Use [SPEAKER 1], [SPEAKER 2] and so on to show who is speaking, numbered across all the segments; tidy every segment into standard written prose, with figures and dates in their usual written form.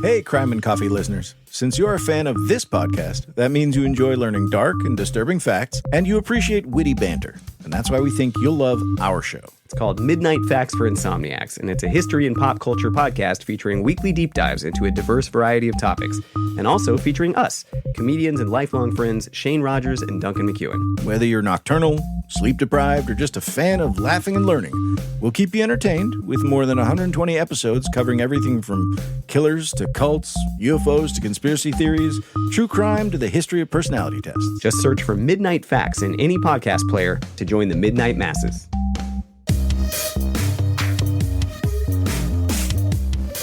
[SPEAKER 1] Hey, Crime and Coffee listeners. Since you're a fan of this podcast, that means you enjoy learning dark and disturbing facts, and you appreciate witty banter. And that's why we think you'll love our show.
[SPEAKER 2] It's called Midnight Facts for Insomniacs, and it's a history and pop culture podcast featuring weekly deep dives into a diverse variety of topics, and also featuring us, comedians and lifelong friends Shane Rogers and Duncan McEwen.
[SPEAKER 1] Whether you're nocturnal, sleep-deprived, or just a fan of laughing and learning, we'll keep you entertained with more than 120 episodes covering everything from killers to cults, UFOs to conspiracy theories, true crime to the history of personality tests.
[SPEAKER 2] Just search for Midnight Facts in any podcast player to join the Midnight Masses.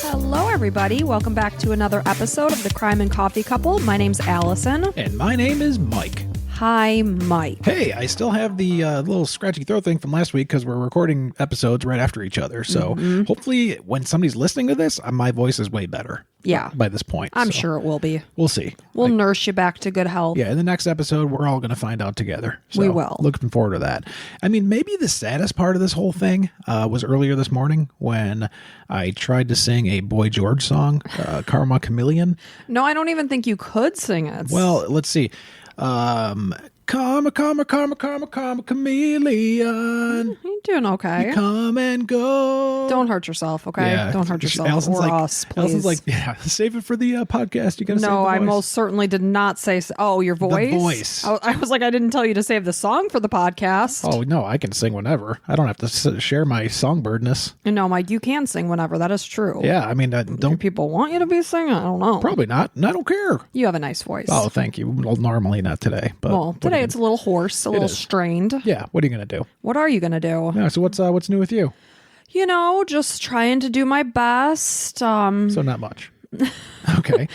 [SPEAKER 3] Hello, everybody. Welcome back to another episode of the Crime and Coffee Couple. My name's Allison.
[SPEAKER 4] And my name is Mike.
[SPEAKER 3] Hi, Mike.
[SPEAKER 4] Hey, I still have the little scratchy throat thing from last week because we're recording episodes right after each other. So hopefully when somebody's listening to this, my voice is way better.
[SPEAKER 3] Yeah.
[SPEAKER 4] By this point.
[SPEAKER 3] I'm sure it will be.
[SPEAKER 4] We'll see.
[SPEAKER 3] We'll nurse you back to good health.
[SPEAKER 4] Yeah, in the next episode, we're all going to find out together. So,
[SPEAKER 3] we will.
[SPEAKER 4] Looking forward to that. I mean, maybe the saddest part of this whole thing was earlier this morning when I tried to sing a Boy George song, Karma Chameleon.
[SPEAKER 3] No, I don't even think you could sing it.
[SPEAKER 4] Well, let's see. Karma, chameleon.
[SPEAKER 3] You're doing okay.
[SPEAKER 4] You come and go.
[SPEAKER 3] Don't hurt yourself, okay?
[SPEAKER 4] Yeah.
[SPEAKER 3] Don't hurt yourself
[SPEAKER 4] Allison's
[SPEAKER 3] or
[SPEAKER 4] like,
[SPEAKER 3] us, please.
[SPEAKER 4] Allison's like, yeah, save it for the podcast. You gotta save the
[SPEAKER 3] No,
[SPEAKER 4] voice.
[SPEAKER 3] I most certainly did not say. Oh, your voice?
[SPEAKER 4] The voice.
[SPEAKER 3] I was like, I didn't tell you to save the song for the podcast.
[SPEAKER 4] Oh, no, I can sing whenever. I don't have to share my songbirdness.
[SPEAKER 3] No, Mike, you can sing whenever. That is true.
[SPEAKER 4] Yeah, I mean,
[SPEAKER 3] Do
[SPEAKER 4] don't
[SPEAKER 3] people want you to be singing? I don't know.
[SPEAKER 4] probably not. And I don't care.
[SPEAKER 3] You have a nice voice.
[SPEAKER 4] Oh, thank you. Well, normally not today. But
[SPEAKER 3] Well, today it's a little hoarse, a little
[SPEAKER 4] is.
[SPEAKER 3] strained.
[SPEAKER 4] Yeah, what are you going to do?
[SPEAKER 3] What are you going to do?
[SPEAKER 4] Yeah, so what's new with you?
[SPEAKER 3] You know, just trying to do my best.
[SPEAKER 4] So not much. Okay.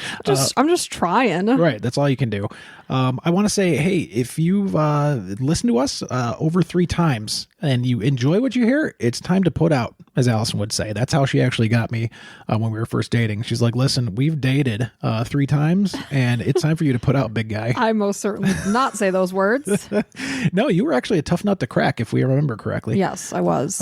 [SPEAKER 3] I'm just trying.
[SPEAKER 4] Right. That's all you can do. I want to say, hey, if you've listened to us over 3 times and you enjoy what you hear, it's time to put out, as Allison would say. That's how she actually got me when we were first dating. She's like, listen, we've dated 3 times and it's time for you to put out, big guy.
[SPEAKER 3] I most certainly did not say those words.
[SPEAKER 4] No, you were actually a tough nut to crack, if we remember correctly.
[SPEAKER 3] Yes, I was.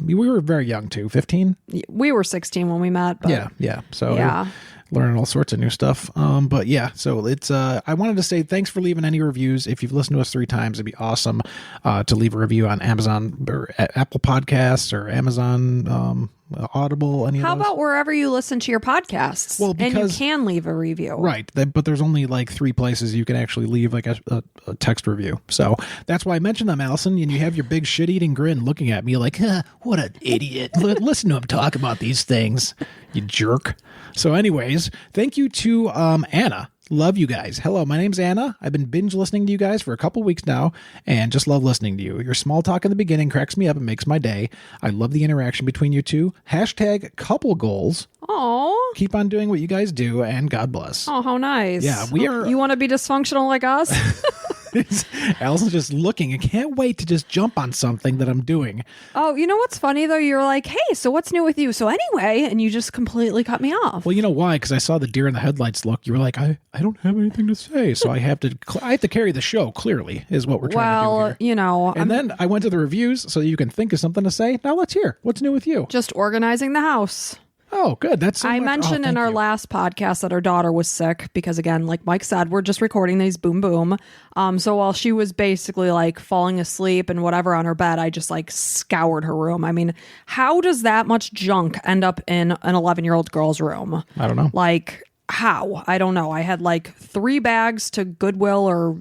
[SPEAKER 4] We were very young, too. 15?
[SPEAKER 3] We were 16 when we met. But
[SPEAKER 4] Yeah. So
[SPEAKER 3] yeah.
[SPEAKER 4] Learning all sorts of new stuff. But yeah, so it's, I wanted to say thanks for leaving any reviews. If you've listened to us 3 times, it'd be awesome to leave a review on Amazon or Apple Podcasts or Amazon Audible, any of those.
[SPEAKER 3] How about wherever you listen to your podcasts?
[SPEAKER 4] Well,
[SPEAKER 3] and you
[SPEAKER 4] because-
[SPEAKER 3] can leave a review.
[SPEAKER 4] Right. But there's only like 3 places you can actually leave like a text review. So that's why I mentioned them, Allison. And you have your big shit-eating grin looking at me like, huh, what an idiot. Listen to him talk about these things, you jerk. So anyways, thank you to Anna. Love you guys. Hello, my name's Anna. I've been binge listening to you guys for a couple weeks now and just love listening to you. Your small talk in the beginning cracks me up and makes my day. I love the interaction between you two. # couple goals.
[SPEAKER 3] Oh.
[SPEAKER 4] Keep on doing what you guys do and God bless.
[SPEAKER 3] Oh, how nice.
[SPEAKER 4] Yeah, we are.
[SPEAKER 3] You want to be dysfunctional like us?
[SPEAKER 4] Allison's just looking. I can't wait to just jump on something that I'm doing.
[SPEAKER 3] Oh, you know what's funny though? You're like, hey, so what's new with you? So anyway, and you just completely cut me off.
[SPEAKER 4] Well, you know why? Because I saw the deer in the headlights look. You were like, I don't have anything to say, so I have to carry the show. Clearly, is what we're trying to do here.
[SPEAKER 3] You know,
[SPEAKER 4] And then I went to the reviews so you can think of something to say. Now let's hear what's new with you.
[SPEAKER 3] just organizing the house.
[SPEAKER 4] Oh, good. That's so
[SPEAKER 3] I
[SPEAKER 4] much.
[SPEAKER 3] mentioned in our last podcast that our daughter was sick because, again, like Mike said, we're just recording these boom boom. So while she was basically like falling asleep and whatever on her bed, I just like scoured her room. I mean, how does that much junk end up in an 11-year-old girl's room?
[SPEAKER 4] I don't know.
[SPEAKER 3] Like, how? I don't know. I had like 3 bags to Goodwill or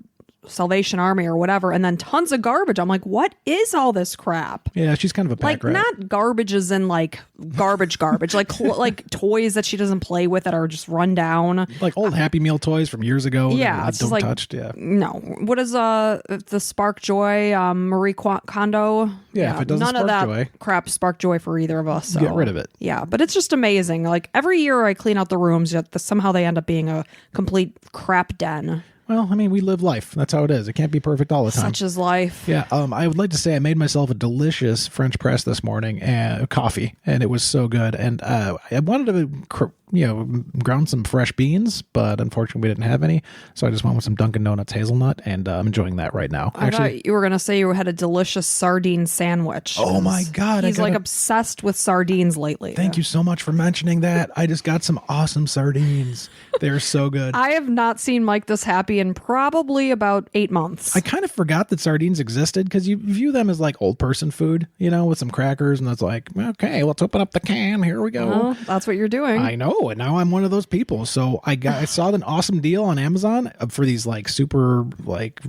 [SPEAKER 3] Salvation Army or whatever, and then tons of garbage. I'm like, what is all this crap?
[SPEAKER 4] Yeah, she's kind of a pack
[SPEAKER 3] Like,
[SPEAKER 4] rat.
[SPEAKER 3] not garbage as in like garbage, like like toys that she doesn't play with that are just run down.
[SPEAKER 4] Like old Happy Meal toys from years ago.
[SPEAKER 3] Yeah,
[SPEAKER 4] that
[SPEAKER 3] it's
[SPEAKER 4] don't
[SPEAKER 3] just like,
[SPEAKER 4] touched. Yeah.
[SPEAKER 3] No. What is the Spark Joy Marie Kondo?
[SPEAKER 4] Yeah, if it doesn't
[SPEAKER 3] none of
[SPEAKER 4] spark
[SPEAKER 3] that
[SPEAKER 4] joy.
[SPEAKER 3] crap spark joy for either of us. So.
[SPEAKER 4] Get rid of it.
[SPEAKER 3] Yeah, but it's just amazing. Like every year I clean out the rooms, yet somehow they end up being a complete crap den.
[SPEAKER 4] Well, I mean, we live life. That's how it is. It can't be perfect all the time.
[SPEAKER 3] Such is life.
[SPEAKER 4] Yeah, I would like to say I made myself a delicious French press this morning and coffee, and it was so good. And I wanted to ground some fresh beans, but unfortunately we didn't have any. So I just went with some Dunkin' Donuts hazelnut, and I'm enjoying that right now.
[SPEAKER 3] I thought you were going to say you had a delicious sardine sandwich.
[SPEAKER 4] Oh my God.
[SPEAKER 3] He's like obsessed with sardines lately.
[SPEAKER 4] Thank you so much for mentioning that. I just got some awesome sardines. They're so good.
[SPEAKER 3] I have not seen Mike this happy in probably about 8 months.
[SPEAKER 4] I kind of forgot that sardines existed because you view them as like old person food, with some crackers, and it's like, okay, let's open up the can. Here we go.
[SPEAKER 3] Well, that's what you're doing.
[SPEAKER 4] I know, and now I'm one of those people. So I saw an awesome deal on Amazon for these like super like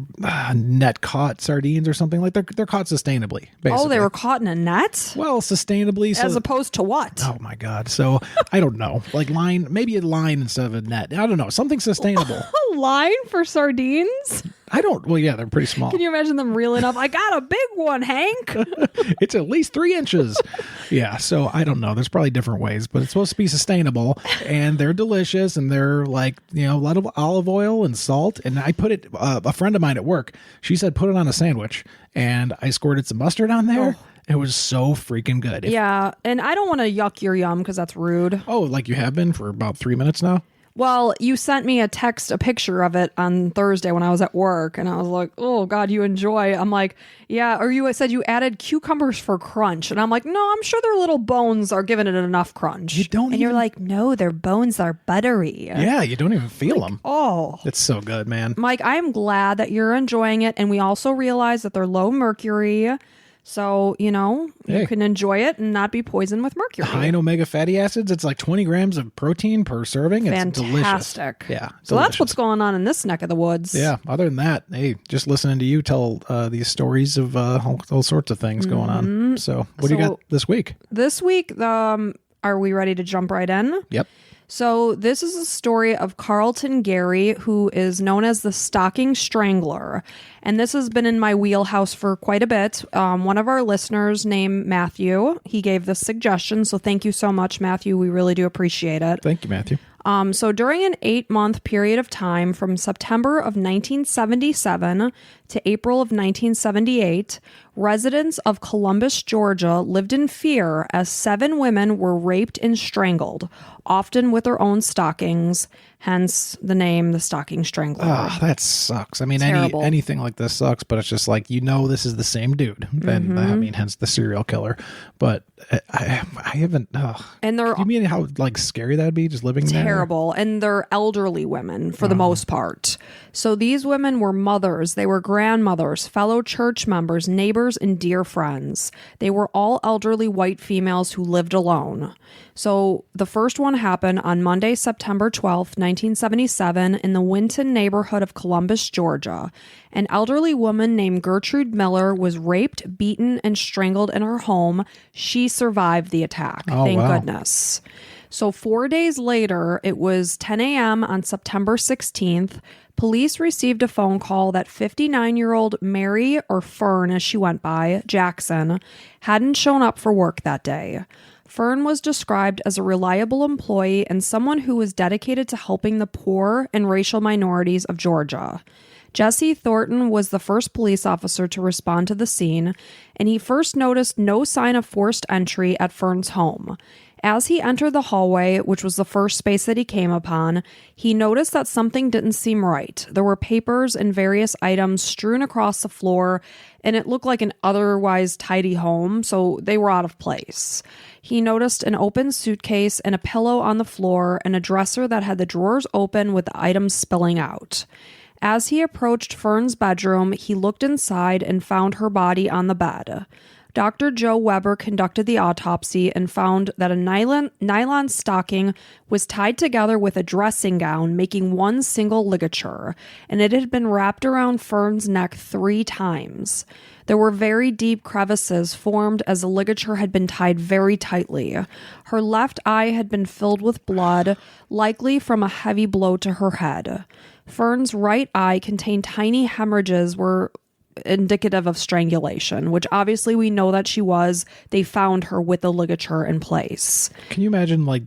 [SPEAKER 4] net caught sardines or something. Like they're caught sustainably. Basically.
[SPEAKER 3] Oh, they were caught in a net?
[SPEAKER 4] Well, sustainably.
[SPEAKER 3] As opposed to what?
[SPEAKER 4] Oh my God. So I don't know. Like maybe a line instead of a net. I don't know. Something sustainable.
[SPEAKER 3] A line for sardines?
[SPEAKER 4] Well, yeah, they're pretty small.
[SPEAKER 3] Can you imagine them reeling up? I got a big one, Hank.
[SPEAKER 4] It's at least 3 inches. Yeah, so I don't know. There's probably different ways, but it's supposed to be sustainable, and they're delicious, and they're like, a lot of olive oil and salt. And I put it, a friend of mine at work, she said, put it on a sandwich, and I squirted some mustard on there. Oh. It was so freaking good.
[SPEAKER 3] Yeah, and I don't want to yuck your yum because that's rude.
[SPEAKER 4] Oh, like you have been for about 3 minutes now?
[SPEAKER 3] Well, you sent me a picture of it on Thursday when I was at work, and I was like, oh, God, you enjoy. I'm like, yeah, or you said you added cucumbers for crunch, and I'm like, no, I'm sure their little bones are giving it enough crunch. You're like, no, their bones are buttery.
[SPEAKER 4] Yeah, you don't even feel them.
[SPEAKER 3] Oh.
[SPEAKER 4] It's so good, man.
[SPEAKER 3] Mike, I'm glad that you're enjoying it, and we also realize that they're low mercury. So, you can enjoy it and not be poisoned with mercury.
[SPEAKER 4] High in omega fatty acids. It's like 20 grams of protein per serving. It's
[SPEAKER 3] fantastic.
[SPEAKER 4] Delicious. Yeah.
[SPEAKER 3] So that's what's going on in this neck of the woods.
[SPEAKER 4] Yeah. Other than that, hey, just listening to you tell these stories of all sorts of things going on. So what do you got this week?
[SPEAKER 3] This week, are we ready to jump right in?
[SPEAKER 4] Yep.
[SPEAKER 3] So this is a story of Carlton Gary, who is known as the stocking strangler. And this has been in my wheelhouse for quite a bit. One of our listeners named Matthew, he gave this suggestion. So thank you so much, Matthew. We really do appreciate it.
[SPEAKER 4] Thank you, Matthew.
[SPEAKER 3] So during an 8-month period of time from September of 1977 to April of 1978, residents of Columbus, Georgia lived in fear as 7 women were raped and strangled, often with their own stockings, hence the name, the stocking strangler.
[SPEAKER 4] Oh, that sucks. I mean, anything like this sucks, but it's just like, this is the same dude. And hence the serial killer. But I haven't.
[SPEAKER 3] And
[SPEAKER 4] you mean how like scary that'd be just living there?
[SPEAKER 3] Terrible. And they're elderly women for the most part. So these women were mothers, they were grandmothers, fellow church members, neighbors, and dear friends. They were all elderly white females who lived alone. So the first one happened on Monday, September 12th, 1977, in the Winton neighborhood of Columbus, Georgia. An elderly woman named Gertrude Miller was raped, beaten, and strangled in her home. She survived the attack. Thank goodness. So 4 days later, it was 10 a.m. on September 16th. Police received a phone call that 59-year-old Mary, or Fern as she went by, Jackson, hadn't shown up for work that day. Fern was described as a reliable employee and someone who was dedicated to helping the poor and racial minorities of Georgia. Jesse Thornton was the first police officer to respond to the scene, and he first noticed no sign of forced entry at Fern's home. As he entered the hallway, which was the first space that he came upon, he noticed that something didn't seem right. There were papers and various items strewn across the floor, and it looked like an otherwise tidy home, so they were out of place. He noticed an open suitcase and a pillow on the floor and a dresser that had the drawers open with the items spilling out. As he approached Fern's bedroom, he looked inside and found her body on the bed. Dr. Joe Weber conducted the autopsy and found that a nylon stocking was tied together with a dressing gown, making one single ligature, and it had been wrapped around Fern's neck 3 times. There were very deep crevices formed as the ligature had been tied very tightly. Her left eye had been filled with blood, likely from a heavy blow to her head. Fern's right eye contained tiny hemorrhages were indicative of strangulation, which obviously we know that she was. They found her with the ligature in place.
[SPEAKER 4] Can you imagine like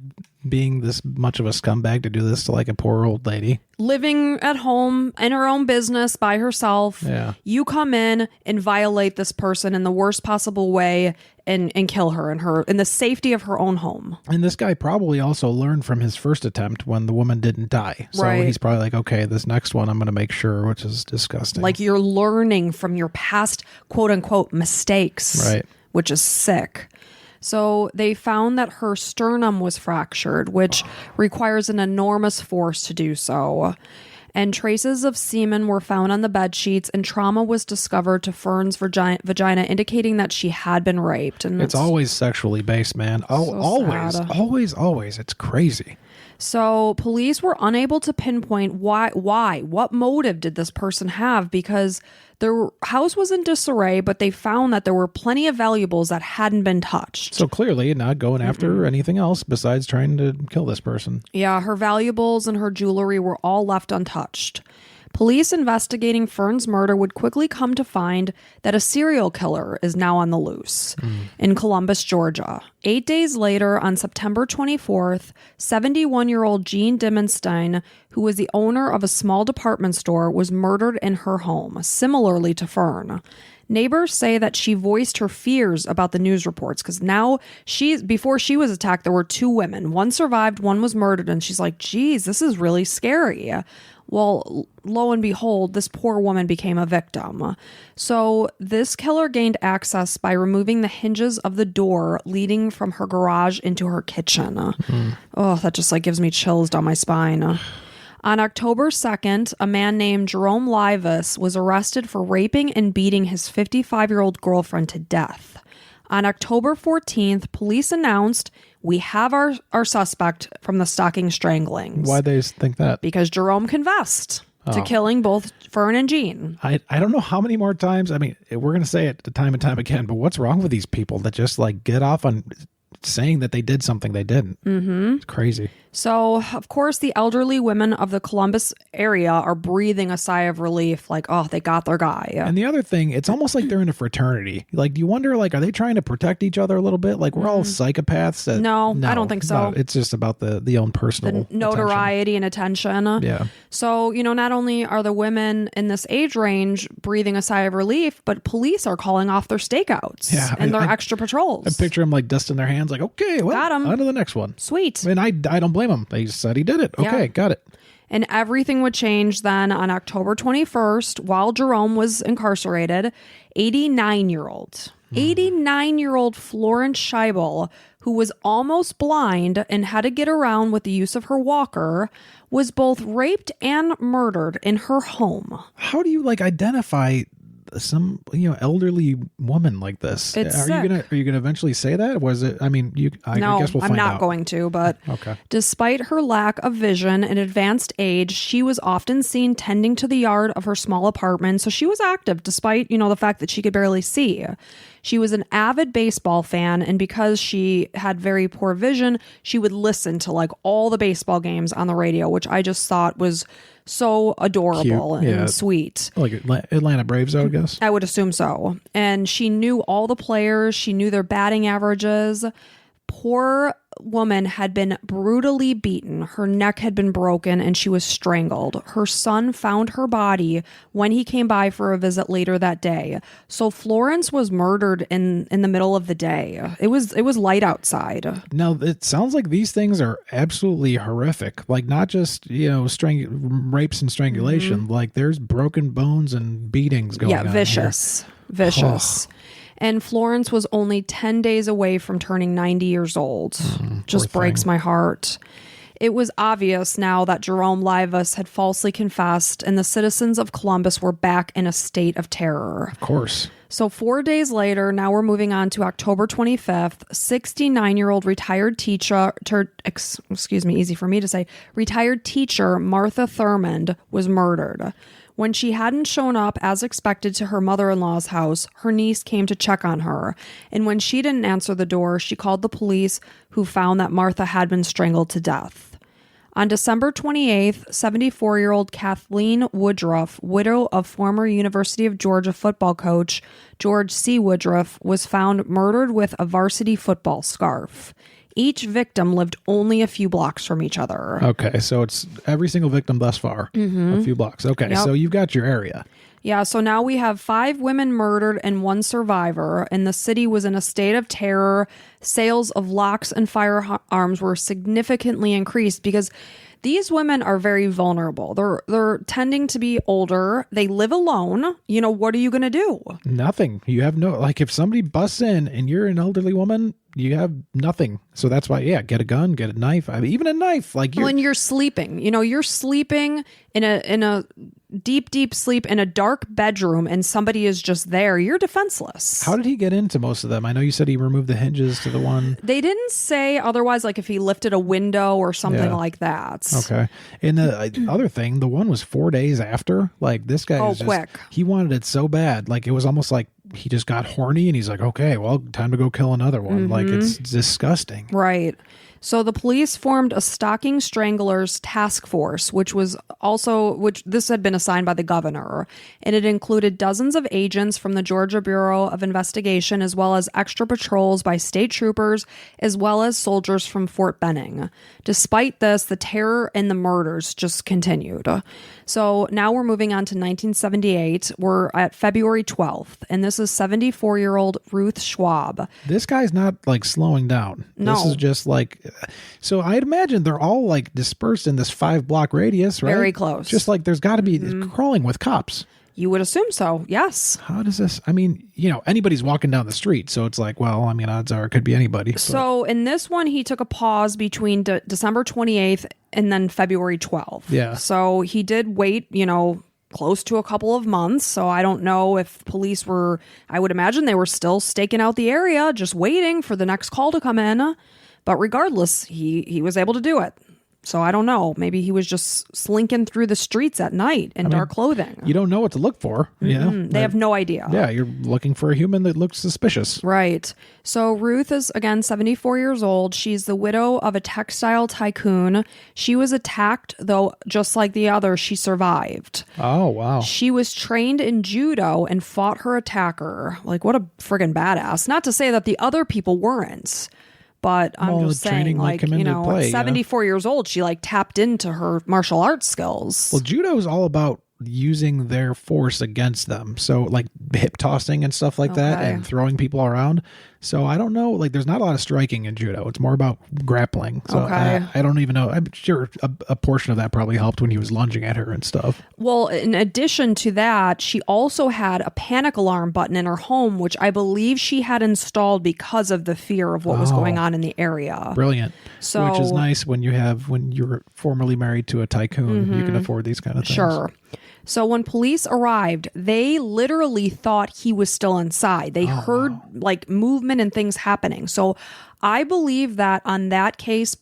[SPEAKER 4] being this much of a scumbag to do this to like a poor old lady?
[SPEAKER 3] Living at home in her own business by herself.
[SPEAKER 4] Yeah.
[SPEAKER 3] You come in and violate this person in the worst possible way and kill her in the safety of her own home.
[SPEAKER 4] And this guy probably also learned from his first attempt when the woman didn't die. So
[SPEAKER 3] Right.
[SPEAKER 4] he's probably like, okay, this next one I'm going to make sure, which is disgusting.
[SPEAKER 3] Like you're learning from your past quote unquote mistakes,
[SPEAKER 4] Right.
[SPEAKER 3] which is sick. So they found that her sternum was fractured, which requires an enormous force to do so. And traces of semen were found on the bed sheets, and trauma was discovered to Fern's vagina, indicating that she had been raped. And
[SPEAKER 4] it's always sexually based, man. Always,
[SPEAKER 3] sad.
[SPEAKER 4] always. It's crazy.
[SPEAKER 3] So police were unable to pinpoint what motive did this person have, because their house was in disarray, but they found that there were plenty of valuables that hadn't been touched.
[SPEAKER 4] So clearly not going after anything else besides trying to kill this person.
[SPEAKER 3] Yeah, her valuables and her jewelry were all left untouched. Police investigating Fern's murder would quickly come to find that a serial killer is now on the loose in Columbus, Georgia. 8 days later, on September 24th, 71-year-old Jean Dimenstein, who was the owner of a small department store, was murdered in her home, similarly to Fern. Neighbors say that she voiced her fears about the news reports, because now before she was attacked, there were 2 women. One survived, one was murdered, and she's like, geez, this is really scary. Well, lo and behold, this poor woman became a victim. So this killer gained access by removing the hinges of the door leading from her garage into her kitchen. Oh, that just gives me chills down my spine. On October 2nd, a man named Jerome Livas was arrested for raping and beating his 55-year-old girlfriend to death. On October 14th, police announced, we have our suspect from the stocking stranglings.
[SPEAKER 4] Why they think that?
[SPEAKER 3] Because Jerome confessed to killing both Fern and Jean.
[SPEAKER 4] I don't know how many more times. I mean, we're going to say it time and time again, but what's wrong with these people that just get off on saying that they did something they didn't? Mm-hmm. It's crazy.
[SPEAKER 3] So, of course, the elderly women of the Columbus area are breathing a sigh of relief, oh, they got their guy.
[SPEAKER 4] And the other thing, it's almost like they're in a fraternity. Do you wonder, are they trying to protect each other a little bit? We're all psychopaths.
[SPEAKER 3] No, I don't think so.
[SPEAKER 4] It's just about the own personal
[SPEAKER 3] notoriety and attention.
[SPEAKER 4] Yeah.
[SPEAKER 3] So, not only are the women in this age range breathing a sigh of relief, but police are calling off their stakeouts and their extra patrols.
[SPEAKER 4] I picture them dusting their hands okay, well,
[SPEAKER 3] got him.
[SPEAKER 4] On to the next one.
[SPEAKER 3] Sweet.
[SPEAKER 4] And I don't blame him. They said he did it. Okay, got it.
[SPEAKER 3] And everything would change then on October 21st, while Jerome was incarcerated. 89-year-old Florence Scheibel, who was almost blind and had to get around with the use of her walker, was both raped and murdered in her home.
[SPEAKER 4] How do you identify some elderly woman like this?
[SPEAKER 3] It's
[SPEAKER 4] are
[SPEAKER 3] sick.
[SPEAKER 4] you gonna eventually say that? Was it? I mean, I guess we'll find out.
[SPEAKER 3] I'm not going to, but
[SPEAKER 4] okay.
[SPEAKER 3] Despite her lack of vision and advanced age, she was often seen tending to the yard of her small apartment, so she was active despite, the fact that she could barely see. She was an avid baseball fan, and because she had very poor vision, she would listen to all the baseball games on the radio, which I just thought was so adorable and sweet.
[SPEAKER 4] Like Atlanta Braves, I would guess.
[SPEAKER 3] I would assume so. And she knew all the players. She knew their batting averages. Poor woman had been brutally beaten. Her neck had been broken and she was strangled. Her son found her body when he came by for a visit later that day. So Florence was murdered in the middle of the day. It was light outside.
[SPEAKER 4] Now, it sounds like these things are absolutely horrific. Not just, rapes and strangulation. There's broken bones and beatings going on.
[SPEAKER 3] Yeah, vicious. And Florence was only 10 days away from turning 90 years old. Just breaks my heart. It was obvious now that Jerome Livas had falsely confessed, and the citizens of Columbus were back in a state of terror.
[SPEAKER 4] Of course.
[SPEAKER 3] So 4 days later, now we're moving on to October 25th, 69-year-old retired teacher, easy for me to say, retired teacher Martha Thurmond was murdered. When she hadn't shown up as expected to her mother-in-law's house, her niece came to check on her. And when she didn't answer the door, she called the police, who found that Martha had been strangled to death. On December 28th, 74-year-old Kathleen Woodruff, widow of former University of Georgia football coach George C. Woodruff, was found murdered with a varsity football scarf. Each victim lived only a few blocks from each other.
[SPEAKER 4] Okay, so it's every single victim thus far. A few blocks. Okay, so you've got your area.
[SPEAKER 3] Yeah, so now we have 5 women murdered and 1 survivor, and the city was in a state of terror. Sales of locks and firearms were significantly increased because these women are very vulnerable. They're tending to be older. They live alone. You know, what are you going to do?
[SPEAKER 4] Nothing. You have no, like, if somebody busts in and you're an elderly woman, you have nothing. So that's why, get a gun, get a knife. I mean, even a knife. Like,
[SPEAKER 3] when you're sleeping, you're sleeping in a deep sleep in a dark bedroom and somebody is just there, you're defenseless.
[SPEAKER 4] How did he get into most of them? I know you said he removed the hinges to the one.
[SPEAKER 3] They didn't say otherwise, like if he lifted a window or something like that.
[SPEAKER 4] Okay. And the other thing, the one was 4 days after. Like, this guy was
[SPEAKER 3] quick.
[SPEAKER 4] He wanted it so bad. Like, it was almost like he just got horny and he's like, okay, well, time to go kill another one. Like, it's disgusting.
[SPEAKER 3] Right. So the police formed a stalking stranglers task force, which this had been assigned by the governor, and it included dozens of agents from the Georgia Bureau of Investigation, as well as extra patrols by state troopers, as well as soldiers from Fort Benning. Despite this, the terror and the murders just continued. So now we're moving on to 1978. We're at February 12th, and this is 74-year-old Ruth Schwab.
[SPEAKER 4] This guy's not like slowing down.
[SPEAKER 3] No.
[SPEAKER 4] This is just like, so I'd imagine they're all like dispersed in this 5-block radius, right?
[SPEAKER 3] Very close.
[SPEAKER 4] Just like there's got to be crawling with cops.
[SPEAKER 3] You would assume so, yes.
[SPEAKER 4] How does this, I mean, anybody's walking down the street, so it's like, well, I mean, odds are it could be anybody. But.
[SPEAKER 3] So in this one, he took a pause between December 28th and then February 12th.
[SPEAKER 4] Yeah.
[SPEAKER 3] So he did wait, close to a couple of months. So I don't know if police I would imagine they were still staking out the area, just waiting for the next call to come in. But regardless, he was able to do it. So I don't know. Maybe he was just slinking through the streets at night in dark clothing.
[SPEAKER 4] You don't know what to look for.
[SPEAKER 3] They have no idea.
[SPEAKER 4] Yeah, you're looking for a human that looks suspicious.
[SPEAKER 3] Right. So Ruth is, again, 74 years old. She's the widow of a textile tycoon. She was attacked, though, just like the other, she survived.
[SPEAKER 4] Oh, wow.
[SPEAKER 3] She was trained in judo and fought her attacker. Like, what a friggin' badass. Not to say that the other people weren't. But I'm just saying, like, at 74 years old, she like tapped into her martial arts skills.
[SPEAKER 4] Well, judo is all about using their force against them. So like hip tossing and stuff like that and throwing people around. So I don't know, like there's not a lot of striking in judo. It's more about grappling. So I don't even know. I'm sure a portion of that probably helped when he was lunging at her and stuff.
[SPEAKER 3] Well, in addition to that, she also had a panic alarm button in her home, which I believe she had installed because of the fear of what was going on in the area.
[SPEAKER 4] Brilliant.
[SPEAKER 3] So,
[SPEAKER 4] which is nice when you're formerly married to a tycoon, you can afford these kind of things.
[SPEAKER 3] Sure. So when police arrived, they literally thought he was still inside. They heard like movement and things happening. So I believe that on that case,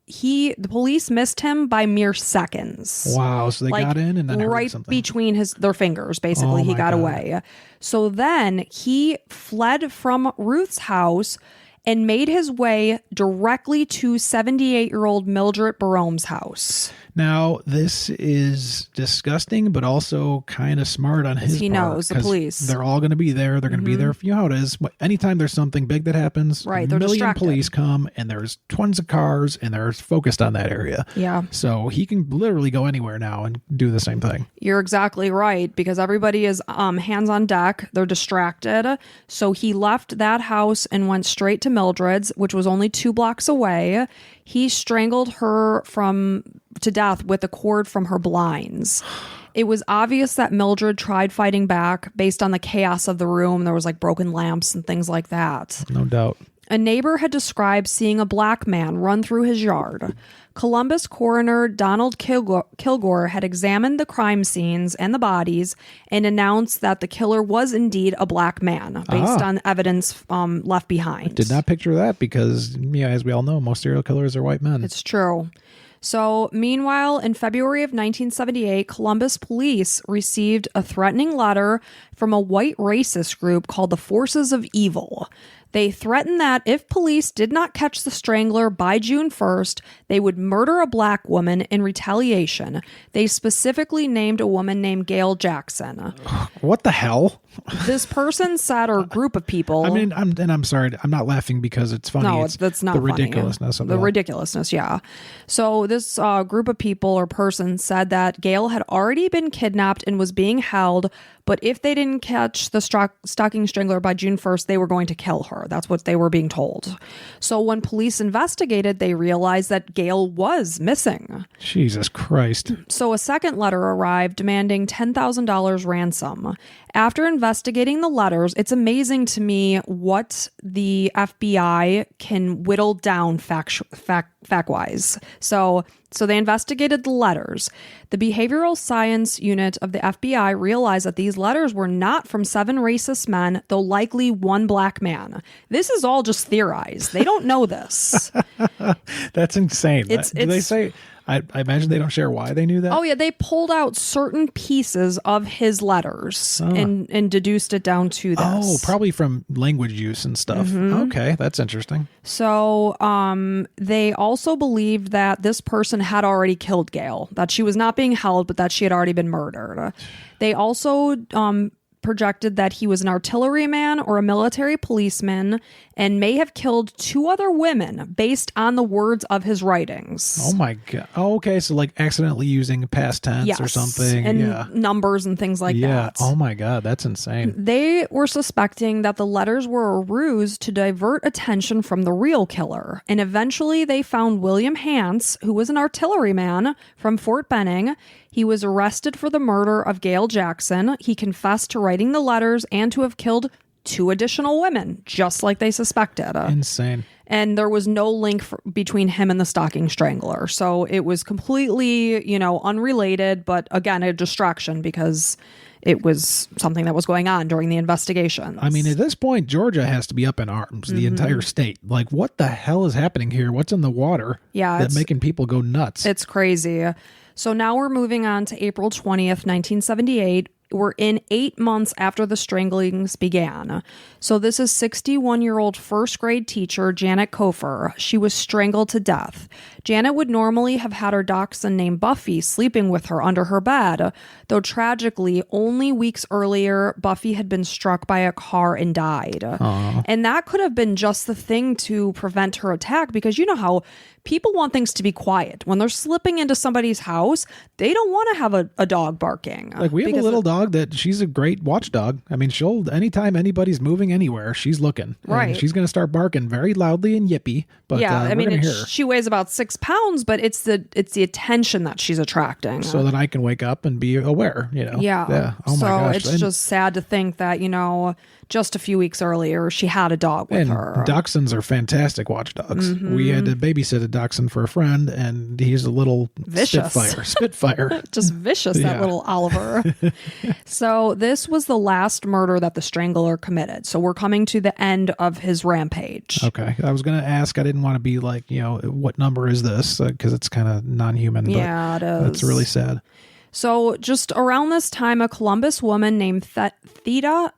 [SPEAKER 3] the police missed him by mere seconds.
[SPEAKER 4] Wow. So they got in and then
[SPEAKER 3] right
[SPEAKER 4] heard something.
[SPEAKER 3] Between their fingers, basically, he got away. So then he fled from Ruth's house and made his way directly to 78-year-old Mildred Barome's house.
[SPEAKER 4] Now, this is disgusting, but also kind of smart on his part.
[SPEAKER 3] He knows the police.
[SPEAKER 4] They're all going to be there. They're going to be there. You know how it is. Anytime there's something big that happens,
[SPEAKER 3] right,
[SPEAKER 4] a million
[SPEAKER 3] distracted.
[SPEAKER 4] Police come, and there's tons of cars, and they're focused on that area.
[SPEAKER 3] Yeah.
[SPEAKER 4] So he can literally go anywhere now and do the same thing.
[SPEAKER 3] You're exactly right, because everybody is hands on deck. They're distracted. So he left that house and went straight to Mildred's, which was only 2 blocks away. He strangled her to death with a cord from her blinds. It was obvious that Mildred tried fighting back based on the chaos of the room. There was like broken lamps and things like that.
[SPEAKER 4] No doubt.
[SPEAKER 3] A neighbor had described seeing a black man run through his yard. Columbus coroner Donald Kilgore had examined the crime scenes and the bodies and announced that the killer was indeed a black man based on evidence left behind.
[SPEAKER 4] Did not picture that because, as we all know, most serial killers are white men.
[SPEAKER 3] It's true. So, meanwhile, in February of 1978, Columbus police received a threatening letter from a white racist group called the Forces of Evil. They threatened that if police did not catch the Strangler by June 1st, they would murder a black woman in retaliation. They specifically named a woman named Gail Jackson.
[SPEAKER 4] What the hell?
[SPEAKER 3] This person said, or group of people.
[SPEAKER 4] I mean, I'm sorry. I'm not laughing because it's funny.
[SPEAKER 3] No,
[SPEAKER 4] it's
[SPEAKER 3] that's not
[SPEAKER 4] the
[SPEAKER 3] funny.
[SPEAKER 4] ridiculousness of
[SPEAKER 3] the
[SPEAKER 4] it.
[SPEAKER 3] ridiculousness. Yeah. So this group of people or person said that Gail had already been kidnapped and was being held, but if they didn't catch the stocking strangler by June 1st, they were going to kill her. That's what they were being told. So when police investigated, they realized that Gail was missing.
[SPEAKER 4] Jesus Christ.
[SPEAKER 3] So a second letter arrived demanding $10,000 ransom. After investigating the letters, it's amazing to me what the FBI can whittle down fact-wise. So they investigated the letters. The behavioral science unit of the FBI realized that these letters were not from 7 racist men, though likely 1 black man. This is all just theorized. They don't know this.
[SPEAKER 4] That's insane. Do they say... I imagine they don't share why they knew that.
[SPEAKER 3] Oh, yeah. They pulled out certain pieces of his letters and deduced it down to this.
[SPEAKER 4] Oh, probably from language use and stuff.
[SPEAKER 3] Mm-hmm.
[SPEAKER 4] Okay, that's interesting.
[SPEAKER 3] So they also believed that this person had already killed Gail, that she was not being held, but that she had already been murdered. They also projected that he was an artilleryman or a military policeman and may have killed 2 other women based on the words of his writings.
[SPEAKER 4] Oh my God. Oh, okay. So like accidentally using past tense or something.
[SPEAKER 3] And numbers and things like that.
[SPEAKER 4] Oh my God. That's insane.
[SPEAKER 3] They were suspecting that the letters were a ruse to divert attention from the real killer. And eventually they found William Hance, who was an artilleryman from Fort Benning. He was arrested for the murder of Gail Jackson. He confessed to writing the letters and to have killed 2 additional women, just like they suspected.
[SPEAKER 4] Insane.
[SPEAKER 3] And there was no link between him and the stocking strangler. So it was completely, unrelated, but again, a distraction because it was something that was going on during the investigation.
[SPEAKER 4] I mean, at this point, Georgia has to be up in arms, the entire state. Like, what the hell is happening here? What's in the water that's making people go nuts?
[SPEAKER 3] It's crazy. So now we're moving on to April 20th, 1978. We're in 8 months after the stranglings began. So this is 61-year-old first grade teacher Janet Kofer. She was strangled to death. Janet would normally have had her dachshund named Buffy sleeping with her under her bed, though tragically, only weeks earlier, Buffy had been struck by a car and died.
[SPEAKER 4] Aww.
[SPEAKER 3] And that could have been just the thing to prevent her attack, because you know how people want things to be quiet. When they're slipping into somebody's house, they don't want to have a dog barking.
[SPEAKER 4] Like, we have a little dog that she's a great watchdog. I mean, anytime anybody's moving anywhere, she's looking.
[SPEAKER 3] Right.
[SPEAKER 4] And she's going to start barking very loudly and yippy. But
[SPEAKER 3] yeah, I mean,
[SPEAKER 4] hear her.
[SPEAKER 3] she weighs about 6 pounds, but it's the attention that she's attracting.
[SPEAKER 4] So that I can wake up and be aware,
[SPEAKER 3] Yeah.
[SPEAKER 4] Oh my gosh.
[SPEAKER 3] It's just sad to think that, just a few weeks earlier, she had a dog with her.
[SPEAKER 4] Dachshunds are fantastic watchdogs.
[SPEAKER 3] Mm-hmm.
[SPEAKER 4] We had to babysit a dachshund for a friend, and he's a little
[SPEAKER 3] vicious.
[SPEAKER 4] Spitfire.
[SPEAKER 3] Just vicious, that little Oliver. So this was the last murder that the Strangler committed. So we're coming to the end of his rampage.
[SPEAKER 4] Okay. I was going to ask, I didn't want to be like, what number is this? Because it's kind of non-human.
[SPEAKER 3] Yeah, it is.
[SPEAKER 4] It's really sad.
[SPEAKER 3] So just around this time, a Columbus woman named Theta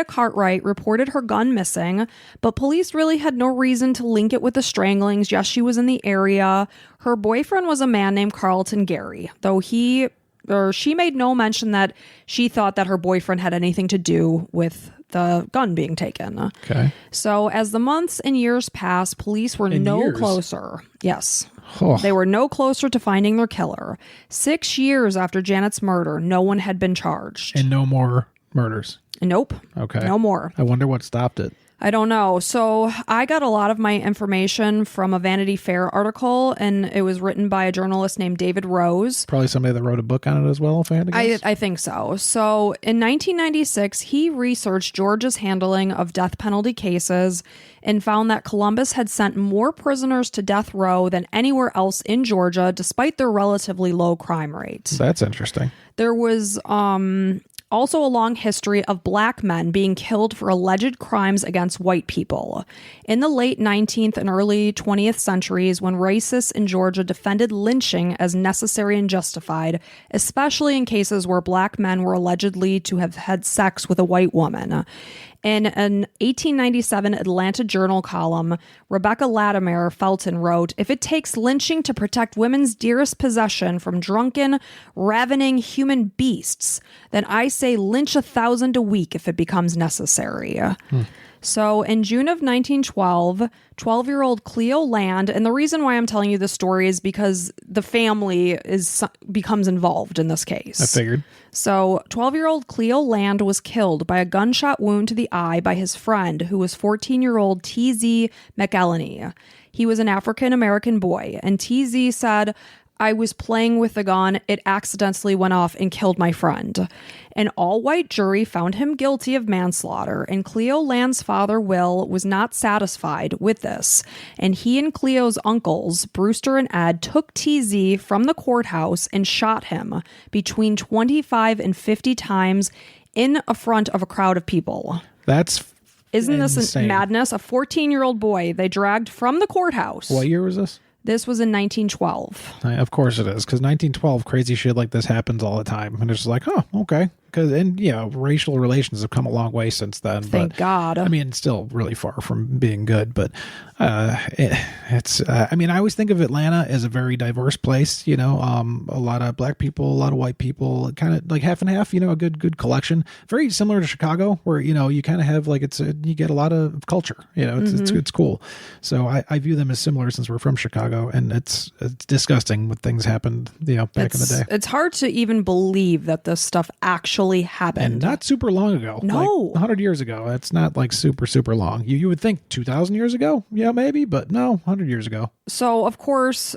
[SPEAKER 3] Cartwright reported her gun missing, but police really had no reason to link it with the stranglings. Yes, she was in the area. Her boyfriend was a man named Carlton Gary, though she made no mention that she thought that her boyfriend had anything to do with the gun being taken.
[SPEAKER 4] Okay.
[SPEAKER 3] So as the months and years passed, police were closer. Yes.
[SPEAKER 4] Oh.
[SPEAKER 3] They were no closer to finding their killer. 6 years after Janet's murder, no one had been charged.
[SPEAKER 4] And no more murders.
[SPEAKER 3] Nope.
[SPEAKER 4] Okay.
[SPEAKER 3] No more.
[SPEAKER 4] I wonder what stopped it.
[SPEAKER 3] I don't know. So I got a lot of my information from a Vanity Fair article, and it was written by a journalist named David Rose.
[SPEAKER 4] Probably somebody that wrote a book on it as well, if I had to guess.
[SPEAKER 3] I think so. So in 1996, he researched Georgia's handling of death penalty cases and found that Columbus had sent more prisoners to death row than anywhere else in Georgia, despite their relatively low crime rate.
[SPEAKER 4] That's interesting.
[SPEAKER 3] There was also a long history of black men being killed for alleged crimes against white people. In the late 19th and early 20th centuries, when racists in Georgia defended lynching as necessary and justified, especially in cases where black men were allegedly to have had sex with a white woman. In an 1897 Atlanta Journal column, Rebecca Latimer Felton wrote, "If it takes lynching to protect women's dearest possession from drunken, ravening human beasts, then I say lynch 1,000 a week if it becomes necessary." So in June of 1912, 12-year-old Cleo Land, and the reason why I'm telling you this story is because the family becomes involved in this case.
[SPEAKER 4] I figured.
[SPEAKER 3] So 12-year-old Cleo Land was killed by a gunshot wound to the eye by his friend, who was 14-year-old T.Z. McElhenney. He was an African-American boy, and T.Z. said, "I was playing with the gun. It accidentally went off and killed my friend." An all-white jury found him guilty of manslaughter, and Cleo Land's father, Will, was not satisfied with this. And he and Cleo's uncles, Brewster and Ed, took TZ from the courthouse and shot him between 25 and 50 times in front of a crowd of people. Isn't this
[SPEAKER 4] insane.
[SPEAKER 3] madness? A 14-year-old boy they dragged from the courthouse.
[SPEAKER 4] What year was this?
[SPEAKER 3] This was in 1912.
[SPEAKER 4] Of course it is, because 1912, crazy shit like this happens all the time. And it's just like, oh, okay. And racial relations have come a long way since then.
[SPEAKER 3] Thank God.
[SPEAKER 4] I mean, it's still really far from being good, but it's. I always think of Atlanta as a very diverse place. A lot of black people, a lot of white people, kind of like half and half. A good collection. Very similar to Chicago, where you kind of have you get a lot of culture. It's cool. So I view them as similar since we're from Chicago, and it's disgusting what things happened back in the day.
[SPEAKER 3] It's hard to even believe that this stuff actually happened.
[SPEAKER 4] And not super long ago.
[SPEAKER 3] No.
[SPEAKER 4] Like 100 years ago. It's not like super, super long. You would think 2,000 years ago? Yeah, maybe, but no, 100 years ago.
[SPEAKER 3] So, of course,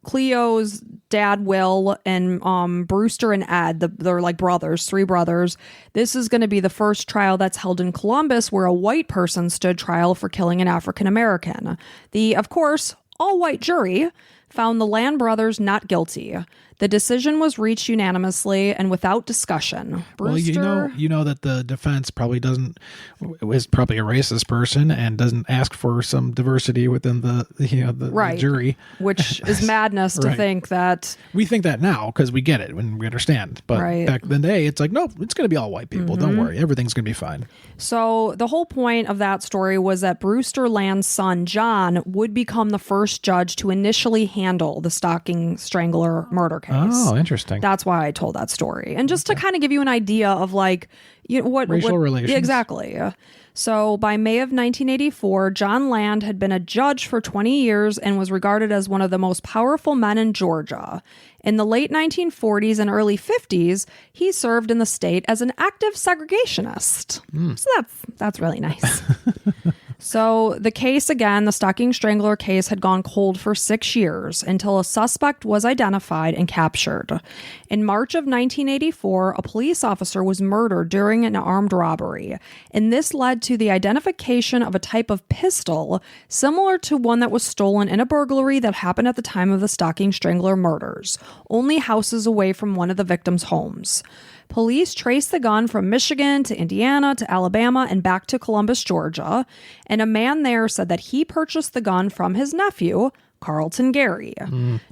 [SPEAKER 3] Cleo's dad, Will, and Brewster and Ed, they're like brothers, three brothers. This is going to be the first trial that's held in Columbus where a white person stood trial for killing an African American. The, of course, all-white jury found the Land brothers not guilty. The decision was reached unanimously and without discussion. Brewster,
[SPEAKER 4] well, you know that the defense probably is probably a racist person and doesn't ask for some diversity within the
[SPEAKER 3] right,
[SPEAKER 4] jury,
[SPEAKER 3] which is madness to
[SPEAKER 4] right.
[SPEAKER 3] think that.
[SPEAKER 4] We think that now because we get it when we understand, but
[SPEAKER 3] right.
[SPEAKER 4] back in the day, it's like, no, it's going to be all white people. Don't worry, everything's going to be fine.
[SPEAKER 3] So the whole point of that story was that Brewster Land's son, John, would become the first judge to initially handle the Stocking Strangler murder case.
[SPEAKER 4] Oh, interesting.
[SPEAKER 3] That's why I told that story. And just to kind of give you an idea of what
[SPEAKER 4] racial relations.
[SPEAKER 3] Exactly. So by May of 1984, John Land had been a judge for 20 years and was regarded as one of the most powerful men in Georgia. In the late 1940s and early 50s, he served in the state as an active segregationist. So that's really nice. So the case, again, the Stocking Strangler case, had gone cold for 6 years until a suspect was identified and captured. In March of 1984, a police officer was murdered during an armed robbery, and this led to the identification of a type of pistol similar to one that was stolen in a burglary that happened at the time of the Stocking Strangler murders, only houses away from one of the victims' homes. Police traced the gun from Michigan to Indiana to Alabama and back to Columbus, Georgia, and a man there said that he purchased the gun from his nephew, Carlton Gary,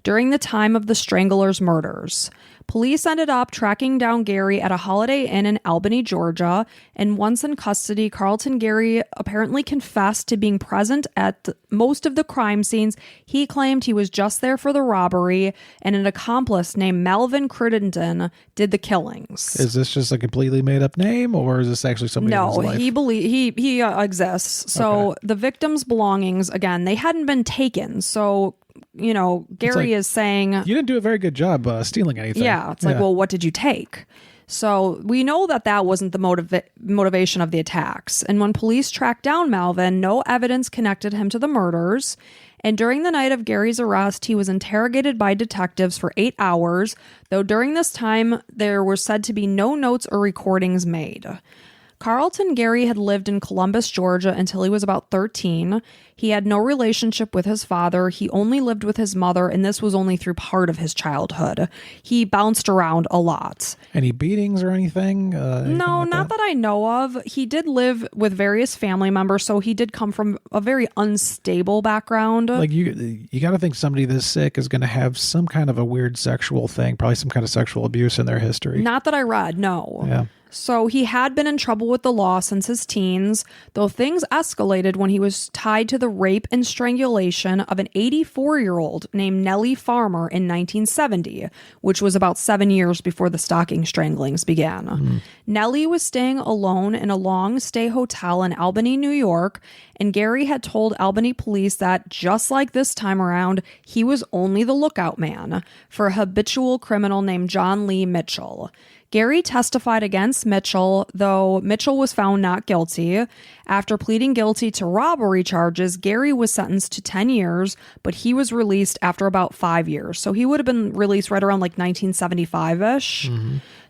[SPEAKER 3] during the time of the Strangler's murders. Police ended up tracking down Gary at a Holiday Inn in Albany, Georgia, and once in custody, Carlton Gary apparently confessed to being present at most of the crime scenes. He claimed he was just there for the robbery, and an accomplice named Melvin Crittenden did the killings.
[SPEAKER 4] Is this just a completely made-up name, or is this actually somebody in his life?
[SPEAKER 3] He exists. So
[SPEAKER 4] Okay.
[SPEAKER 3] the victim's belongings, again, they hadn't been taken, so Gary is saying,
[SPEAKER 4] you didn't do a very good job stealing anything.
[SPEAKER 3] yeah, it's like, well, what did you take? So we know that wasn't the motivation of the attacks. And when police tracked down Melvin, no evidence connected him to the murders. And during the night of Gary's arrest, he was interrogated by detectives for 8 hours, though during this time, there were said to be no notes or recordings made. Carlton Gary had lived in Columbus, Georgia until he was about 13. He had no relationship with his father. He only lived with his mother, and this was only through part of his childhood. He bounced around a lot.
[SPEAKER 4] Any beatings or anything?
[SPEAKER 3] No,
[SPEAKER 4] like
[SPEAKER 3] not that I know of. He did live with various family members, so he did come from a very unstable background.
[SPEAKER 4] Like you got to think somebody this sick is going to have some kind of a weird sexual thing, probably some kind of sexual abuse in their history.
[SPEAKER 3] Not that I read, no.
[SPEAKER 4] Yeah.
[SPEAKER 3] So he had been in trouble with the law since his teens, though things escalated when he was tied to the rape and strangulation of an 84-year-old named Nellie Farmer in 1970, which was about 7 years before the stocking stranglings began. Nellie was staying alone in a long-stay hotel in Albany, New York, and Gary had told Albany police that, just like this time around, he was only the lookout man for a habitual criminal named John Lee Mitchell. Gary testified against Mitchell, though Mitchell was found not guilty. After pleading guilty to robbery charges, Gary was sentenced to 10 years, but he was released after about 5 years. So he would have been released right around like 1975-ish.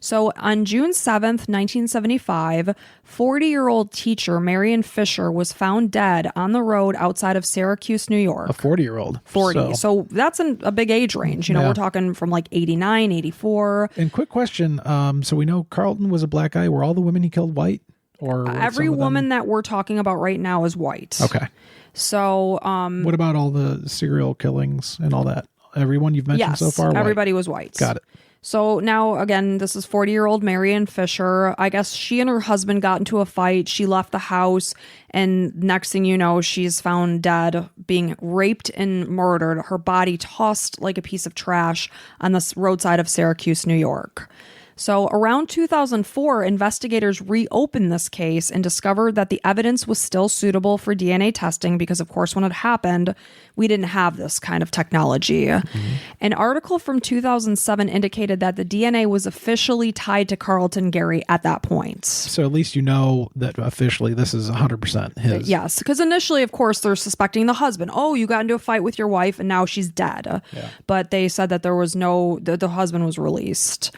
[SPEAKER 3] So on June 7th, 1975, 40-year-old teacher Marion Fisher was found dead on the road outside of Syracuse, New York.
[SPEAKER 4] A 40-year-old.
[SPEAKER 3] 40. So that's a big age range. You know,
[SPEAKER 4] Yeah.
[SPEAKER 3] we're talking from like 89, 84.
[SPEAKER 4] And quick question. So we know Carlton was a black guy. Were all the women he killed white? Or were
[SPEAKER 3] Every
[SPEAKER 4] some of them-
[SPEAKER 3] woman that we're talking about right now is white.
[SPEAKER 4] Okay.
[SPEAKER 3] So,
[SPEAKER 4] What about all the serial killings and all that? Everyone you've mentioned
[SPEAKER 3] yes,
[SPEAKER 4] so far? White?
[SPEAKER 3] everybody was white.
[SPEAKER 4] Got it.
[SPEAKER 3] So now, again, this is 40-year-old Marion Fisher. I guess she and her husband got into a fight. She left the house, and next thing you know, she's found dead, being raped and murdered, her body tossed like a piece of trash on the roadside of Syracuse, New York. So around 2004, investigators reopened this case and discovered that the evidence was still suitable for DNA testing because, of course, when it happened, we didn't have this kind of technology. An article from 2007 indicated that the DNA was officially tied to Carlton Gary at that point.
[SPEAKER 4] So at least you know that officially this is 100% his.
[SPEAKER 3] Yes, because initially, of course, they're suspecting the husband. Oh, you got into a fight with your wife and now she's dead.
[SPEAKER 4] Yeah.
[SPEAKER 3] But they said that there was the husband was released.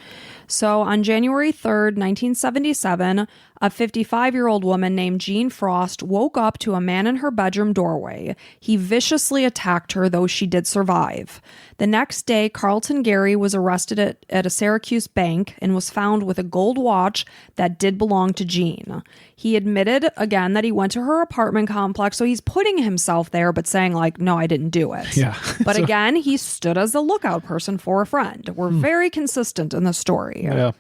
[SPEAKER 3] So on January 3rd, 1977, a 55-year-old woman named Jean Frost woke up to a man in her bedroom doorway. He viciously attacked her, though she did survive. The next day, Carlton Gary was arrested at a Syracuse bank and was found with a gold watch that did belong to Jean. He admitted again that he went to her apartment complex, so he's putting himself there, but saying like, no, I didn't do it.
[SPEAKER 4] Yeah.
[SPEAKER 3] But again, he stood as a lookout person for a friend. We're very consistent in the story.
[SPEAKER 4] Yeah.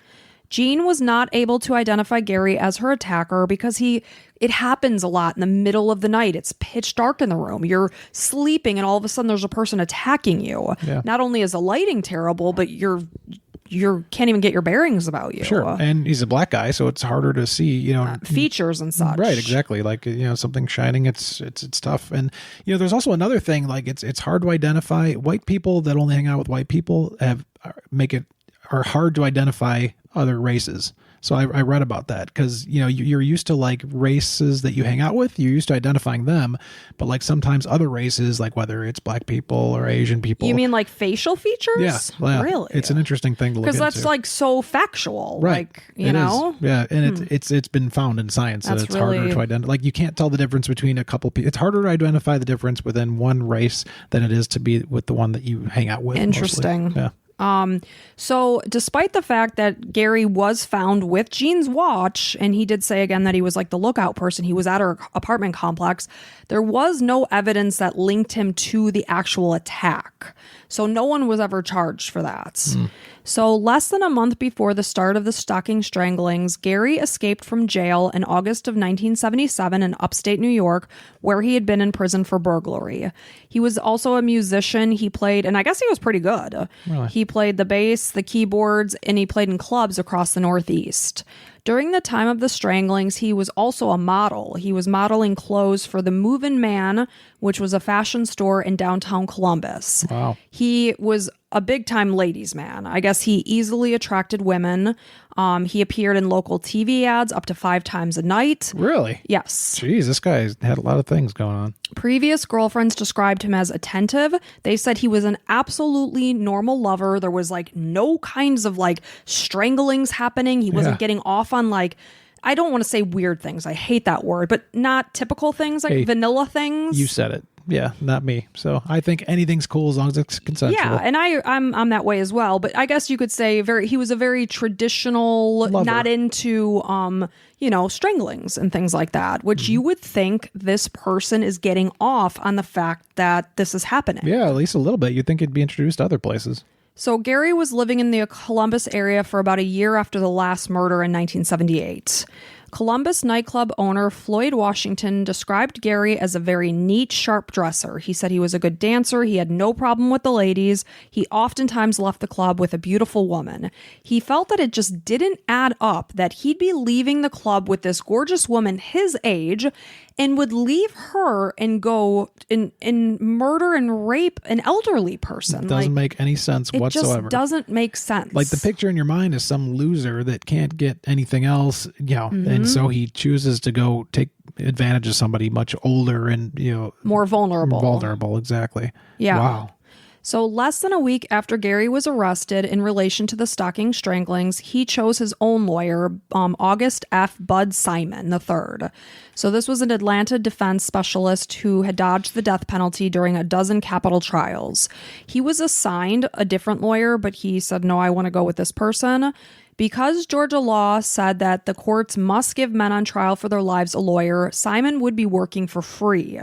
[SPEAKER 3] Jean was not able to identify Gary as her attacker because it happens a lot in the middle of the night. It's pitch dark in the room. You're sleeping and all of a sudden there's a person attacking you.
[SPEAKER 4] Yeah.
[SPEAKER 3] Not only is the lighting terrible, but you can't even get your bearings about you.
[SPEAKER 4] Sure. And he's a black guy, so it's harder to see,
[SPEAKER 3] Features and such.
[SPEAKER 4] Right, exactly. Like, something shining, it's tough. And, there's also another thing, like it's hard to identify white people that only hang out with white people are hard to identify other races. So I read about that because, you're used to like races that you hang out with, you're used to identifying them, but like sometimes other races, like whether it's black people or Asian people.
[SPEAKER 3] You mean like facial features?
[SPEAKER 4] Yeah.
[SPEAKER 3] Really?
[SPEAKER 4] It's an interesting thing to look into.
[SPEAKER 3] Because that's like so factual.
[SPEAKER 4] Right.
[SPEAKER 3] Like, you know?
[SPEAKER 4] Yeah. And it's been found in science that it's harder to identify. Like you can't tell the difference between a couple people. It's harder to identify the difference within one race than it is to be with the one that you hang out with.
[SPEAKER 3] Interesting.
[SPEAKER 4] Mostly. Yeah.
[SPEAKER 3] So despite the fact that Gary was found with Jean's watch, and he did say again that he was like the lookout person, he was at her apartment complex, there was no evidence that linked him to the actual attack. So no one was ever charged for that. So less than a month before the start of the stocking stranglings, Gary escaped from jail in August of 1977 in upstate New York, where he had been in prison for burglary. He was also a musician. He played, and I guess he was pretty good.
[SPEAKER 4] Really?
[SPEAKER 3] He played the bass, the keyboards, and he played in clubs across the Northeast. During the time of the stranglings, he was also a model. He was modeling clothes for the Movin' Man, which was a fashion store in downtown Columbus.
[SPEAKER 4] Wow.
[SPEAKER 3] He was a big-time ladies' man. I guess he easily attracted women. He appeared in local TV ads up to 5 times a night.
[SPEAKER 4] Really?
[SPEAKER 3] Yes.
[SPEAKER 4] Jeez, this guy had a lot of things going on.
[SPEAKER 3] Previous girlfriends described him as attentive. They said he was an absolutely normal lover. There was like no kinds of like stranglings happening. He wasn't getting off on like, I don't want to say weird things. I hate that word, but not typical things like vanilla things.
[SPEAKER 4] You said it. Yeah, not me. So I think anything's cool as long as it's consensual.
[SPEAKER 3] Yeah, and I'm that way as well. But I guess you could say he was a very traditional,
[SPEAKER 4] lover.
[SPEAKER 3] not into stranglings and things like that. Which you would think this person is getting off on the fact that this is happening.
[SPEAKER 4] Yeah, at least a little bit. You'd think it'd be introduced to other places.
[SPEAKER 3] So Gary was living in the Columbus area for about a year after the last murder in 1978. Columbus nightclub owner Floyd Washington described Gary as a very neat, sharp dresser. He said he was a good dancer. He had no problem with the ladies. He oftentimes left the club with a beautiful woman. He felt that it just didn't add up that he'd be leaving the club with this gorgeous woman his age and would leave her and go and murder and rape an elderly person.
[SPEAKER 4] It doesn't make any sense whatsoever.
[SPEAKER 3] It just doesn't make sense.
[SPEAKER 4] Like the picture in your mind is some loser that can't get anything else, and so he chooses to go take advantage of somebody much older and,
[SPEAKER 3] more vulnerable.
[SPEAKER 4] Vulnerable, exactly.
[SPEAKER 3] Yeah.
[SPEAKER 4] Wow.
[SPEAKER 3] So less than a week after Gary was arrested in relation to the stocking stranglings, he chose his own lawyer, August F. Bud Simon III. So this was an Atlanta defense specialist who had dodged the death penalty during a dozen capital trials. He was assigned a different lawyer, but he said, no, I want to go with this person. Because Georgia law said that the courts must give men on trial for their lives a lawyer, Simon would be working for free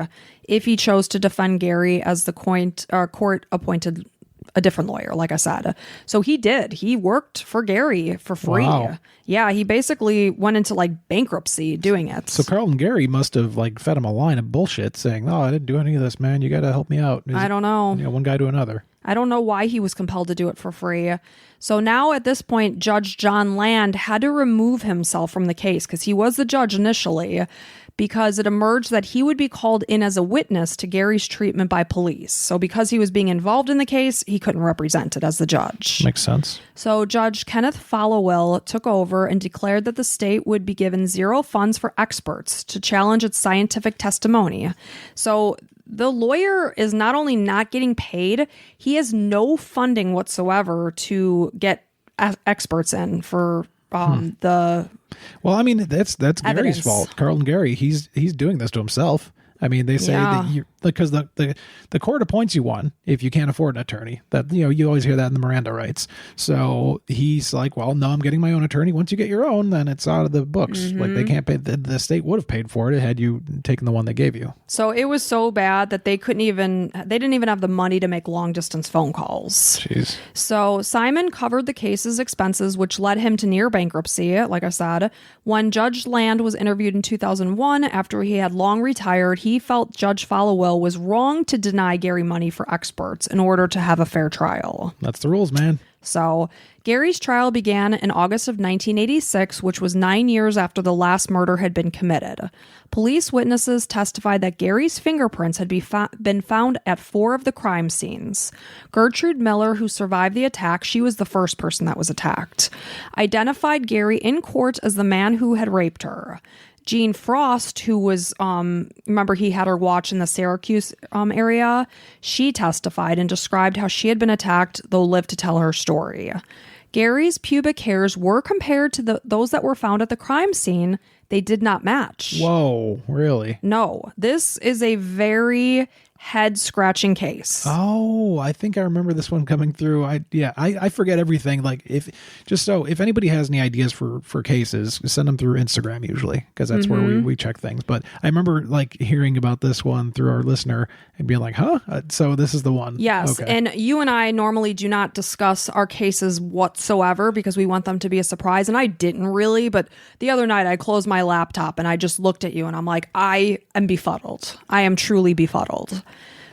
[SPEAKER 3] if he chose to defend Gary as the court appointed a different lawyer, like I said. So he did. He worked for Gary for free.
[SPEAKER 4] Wow.
[SPEAKER 3] Yeah, he basically went into bankruptcy doing it.
[SPEAKER 4] So Carlton Gary must have fed him a line of bullshit saying, "No, I didn't do any of this, man. You got to help me out."
[SPEAKER 3] I don't know.
[SPEAKER 4] One guy to another.
[SPEAKER 3] I don't know why he was compelled to do it for free. So now at this point, Judge John Land had to remove himself from the case because he was the judge initially, because it emerged that he would be called in as a witness to Gary's treatment by police. So because he was being involved in the case, he couldn't represent it as the judge.
[SPEAKER 4] Makes sense.
[SPEAKER 3] So Judge Kenneth Falwell took over and declared that the state would be given zero funds for experts to challenge its scientific testimony. So the lawyer is not only not getting paid, he has no funding whatsoever to get experts in for the...
[SPEAKER 4] Well, I mean, that's
[SPEAKER 3] evidence.
[SPEAKER 4] Gary's fault. Carlton Gary, he's doing this to himself. I mean, they say that because the court appoints you one if you can't afford an attorney. That you always hear that in the Miranda rights. So he's like, well, no, I'm getting my own attorney. Once you get your own, then it's out of the books.
[SPEAKER 3] Mm-hmm.
[SPEAKER 4] They can't pay. The state would have paid for it had you taken the one they gave you.
[SPEAKER 3] So it was so bad that they didn't even have the money to make long distance phone calls.
[SPEAKER 4] Jeez.
[SPEAKER 3] So Simon covered the case's expenses, which led him to near bankruptcy. Like I said, when Judge Land was interviewed in 2001, after he had long retired, he felt Judge Falwell was wrong to deny Gary money for experts in order to have a fair trial.
[SPEAKER 4] That's the rules, man.
[SPEAKER 3] So Gary's trial began in August of 1986, which was 9 years after the last murder had been committed. Police witnesses testified that Gary's fingerprints had been found at 4 of the crime scenes. Gertrude Miller, who survived the attack, she was the first person that was attacked, identified Gary in court as the man who had raped her. Jean Frost, who was, remember he had her watch in the Syracuse area, she testified and described how she had been attacked, though lived to tell her story. Gary's pubic hairs were compared to those that were found at the crime scene. They did not match.
[SPEAKER 4] Whoa, really?
[SPEAKER 3] No, this is a very head-scratching case.
[SPEAKER 4] Oh, I think I remember this one coming through. I forget everything. If anybody has any ideas for cases, send them through Instagram usually, because that's where we check things. But I remember hearing about this one through our listener and being like, huh? So this is the one.
[SPEAKER 3] Yes,
[SPEAKER 4] okay.
[SPEAKER 3] And you and I normally do not discuss our cases whatsoever because we want them to be a surprise, and I didn't really, but the other night I closed my laptop and I just looked at you and I'm like, I am befuddled. I am truly befuddled.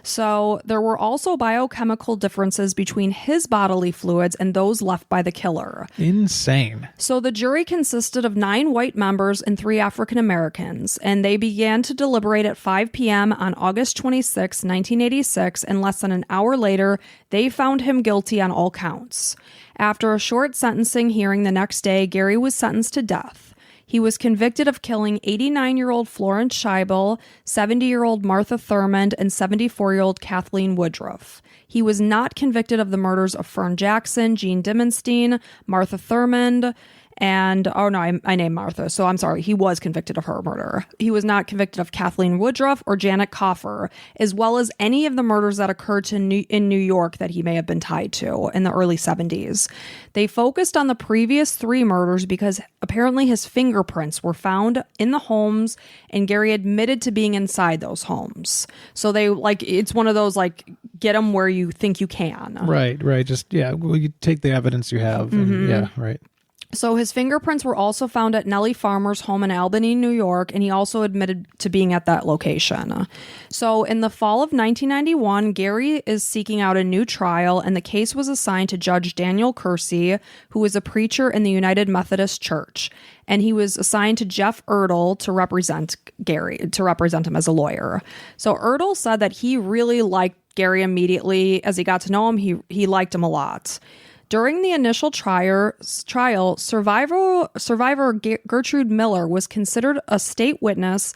[SPEAKER 3] So there were also biochemical differences between his bodily fluids and those left by the killer.
[SPEAKER 4] Insane.
[SPEAKER 3] So the jury consisted of 9 white members and 3 African Americans, and they began to deliberate at 5 p.m. on August 26, 1986, and less than an hour later, they found him guilty on all counts. After a short sentencing hearing the next day, Gary was sentenced to death. He was convicted of killing 89-year-old Florence Scheibel, 70-year-old Martha Thurmond, and 74-year-old Kathleen Woodruff. He was not convicted of the murders of Fern Jackson, Jean Dimenstein, Martha Thurmond, and, I named Martha, so I'm sorry, he was convicted of her murder. He was not convicted of Kathleen Woodruff or Janet Coffer, as well as any of the murders that occurred in New York that he may have been tied to in the early 70s. They focused on the previous 3 murders because apparently his fingerprints were found in the homes, and Gary admitted to being inside those homes. So it's one of those get them where you think you can.
[SPEAKER 4] Right. Just, well, you take the evidence you have. And, yeah, right.
[SPEAKER 3] So his fingerprints were also found at Nellie Farmer's home in Albany, New York, and he also admitted to being at that location. So in the fall of 1991, Gary is seeking out a new trial, and the case was assigned to Judge Daniel Kersey, who was a preacher in the United Methodist Church. And he was assigned to Jeff Ertl to represent Gary, to represent him as a lawyer. So Ertl said that he really liked Gary immediately. As he got to know him, he liked him a lot. During the initial trial, survivor Gertrude Miller was considered a state witness.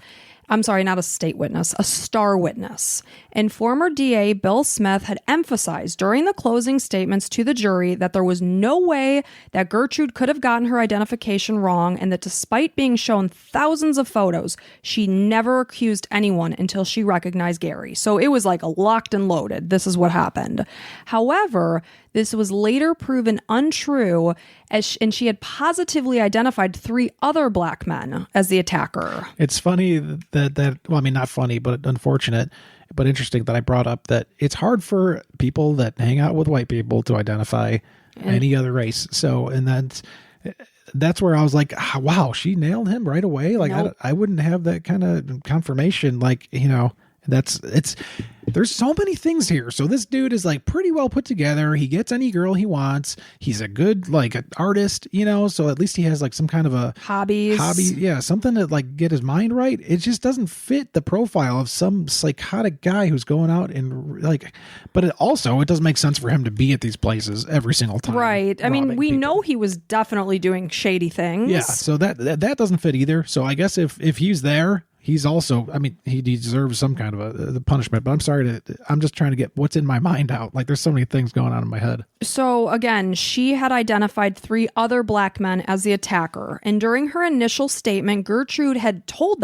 [SPEAKER 3] I'm sorry, not a state witness, a star witness. And former DA Bill Smith had emphasized during the closing statements to the jury that there was no way that Gertrude could have gotten her identification wrong, and that despite being shown thousands of photos, she never accused anyone until she recognized Gary. So it was like a locked and loaded. This is what happened. However, this was later proven untrue, and she had positively identified 3 other black men as the attacker.
[SPEAKER 4] It's funny that well, I mean, not funny, but unfortunate, but interesting that I brought up that it's hard for people that hang out with white people to identify any other race. So, and that's where I was like, wow, she nailed him right away. Like,
[SPEAKER 3] nope.
[SPEAKER 4] I wouldn't have that kind of confirmation. Like, there's so many things here. So this dude is like pretty well put together. He gets any girl he wants. He's a good, like, an artist, so at least he has like some kind of a
[SPEAKER 3] hobby.
[SPEAKER 4] Yeah. Something to like get his mind right. It just doesn't fit the profile of some psychotic guy who's going out and like, but it doesn't make sense for him to be at these places every single time.
[SPEAKER 3] Right. I mean, we know he was definitely doing shady things.
[SPEAKER 4] Yeah. So that doesn't fit either. So I guess if he's there, he's also, I mean, he deserves some kind of the punishment, but I'm just trying to get what's in my mind out. Like, there's so many things going on in my head.
[SPEAKER 3] So again, she had identified 3 other black men as the attacker. And during her initial statement, Gertrude had told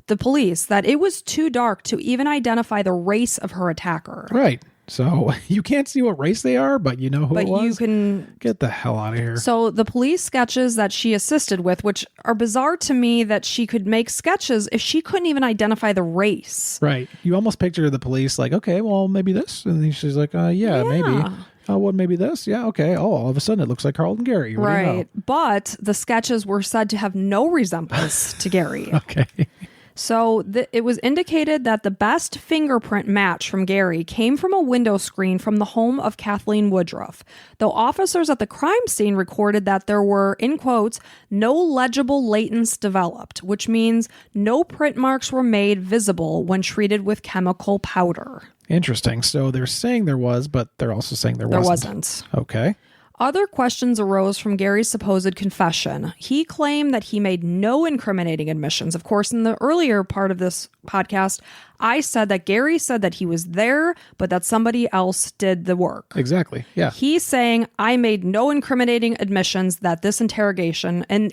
[SPEAKER 3] the police, that it was too dark to even identify the race of her attacker.
[SPEAKER 4] Right. So you can't see what race they are, but you know who it was.
[SPEAKER 3] You can
[SPEAKER 4] get the hell out of here.
[SPEAKER 3] So the police sketches that she assisted with, which are bizarre to me that she could make sketches if she couldn't even identify the race.
[SPEAKER 4] Right. You almost picture the police like, okay, well, maybe this. And then she's like, yeah, maybe. Oh, well, maybe this. Yeah. Okay. Oh, all of a sudden it looks like Carlton Gary. What
[SPEAKER 3] right.
[SPEAKER 4] do you know?
[SPEAKER 3] But the sketches were said to have no resemblance to Gary.
[SPEAKER 4] Okay.
[SPEAKER 3] So it was indicated that the best fingerprint match from Gary came from a window screen from the home of Kathleen Woodruff, though officers at the crime scene recorded that there were, in quotes, no legible latents developed, which means no print marks were made visible when treated with chemical powder.
[SPEAKER 4] Interesting. So they're saying there was, but they're also saying there wasn't. Okay.
[SPEAKER 3] Other questions arose from Gary's supposed confession. He claimed that he made no incriminating admissions. Of course, in the earlier part of this podcast, I said that Gary said that he was there, but that somebody else did the work.
[SPEAKER 4] Exactly. Yeah.
[SPEAKER 3] He's saying, I made no incriminating admissions that this interrogation and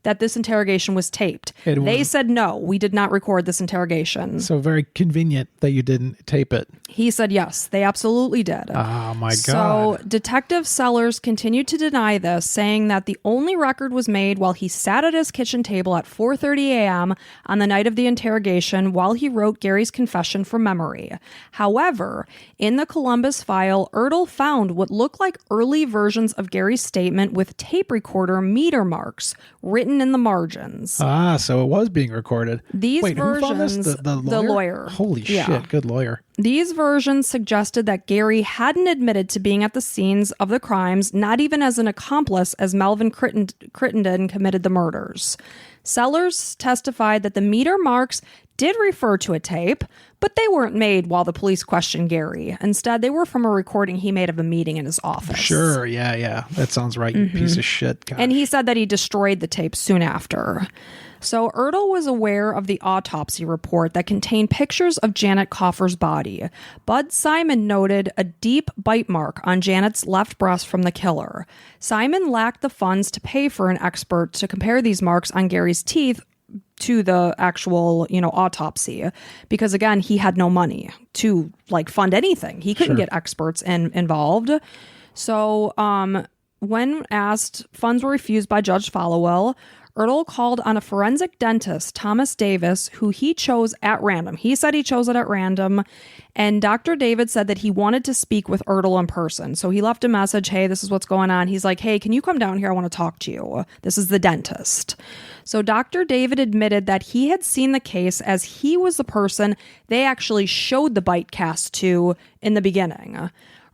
[SPEAKER 3] that this interrogation was taped. They said, no, we did not record this interrogation.
[SPEAKER 4] So very convenient that you didn't tape it.
[SPEAKER 3] He said, yes, they absolutely did.
[SPEAKER 4] Oh my God.
[SPEAKER 3] So Detective Sellers continued to deny this, saying that the only record was made while he sat at his kitchen table at 4:30 a.m. on the night of the interrogation while he wrote Gary's confession from memory. However, in the Columbus file, Ertl found what looked like early versions of Gary's statement with tape recorder meter marks written in the margins.
[SPEAKER 4] Ah, so it was being recorded.
[SPEAKER 3] These versions,
[SPEAKER 4] who found this? The
[SPEAKER 3] lawyer.
[SPEAKER 4] Holy shit, good lawyer.
[SPEAKER 3] These versions suggested that Gary hadn't admitted to being at the scenes of the crimes, not even as an accomplice, as Melvin Crittenden committed the murders. Sellers testified that the meter marks did refer to a tape, but they weren't made while the police questioned Gary. Instead, they were from a recording he made of a meeting in his office.
[SPEAKER 4] Sure, yeah. That sounds right, you piece of shit. Gosh.
[SPEAKER 3] And he said that he destroyed the tape soon after. So Ertl was aware of the autopsy report that contained pictures of Janet Coffer's body. Bud Simon noted a deep bite mark on Janet's left breast from the killer. Simon lacked the funds to pay for an expert to compare these marks on Gary's teeth to the actual, autopsy, because again, he had no money to fund anything. He couldn't get experts involved. So, when asked, funds were refused by Judge Followell. Ertl called on a forensic dentist, Thomas Davis, who he chose at random. He said he chose it at random, and Dr. David said that he wanted to speak with Ertl in person. So he left a message, hey, this is what's going on. He's like, hey, can you come down here? I want to talk to you. This is the dentist. So Dr. David admitted that he had seen the case as he was the person they actually showed the bite cast to in the beginning.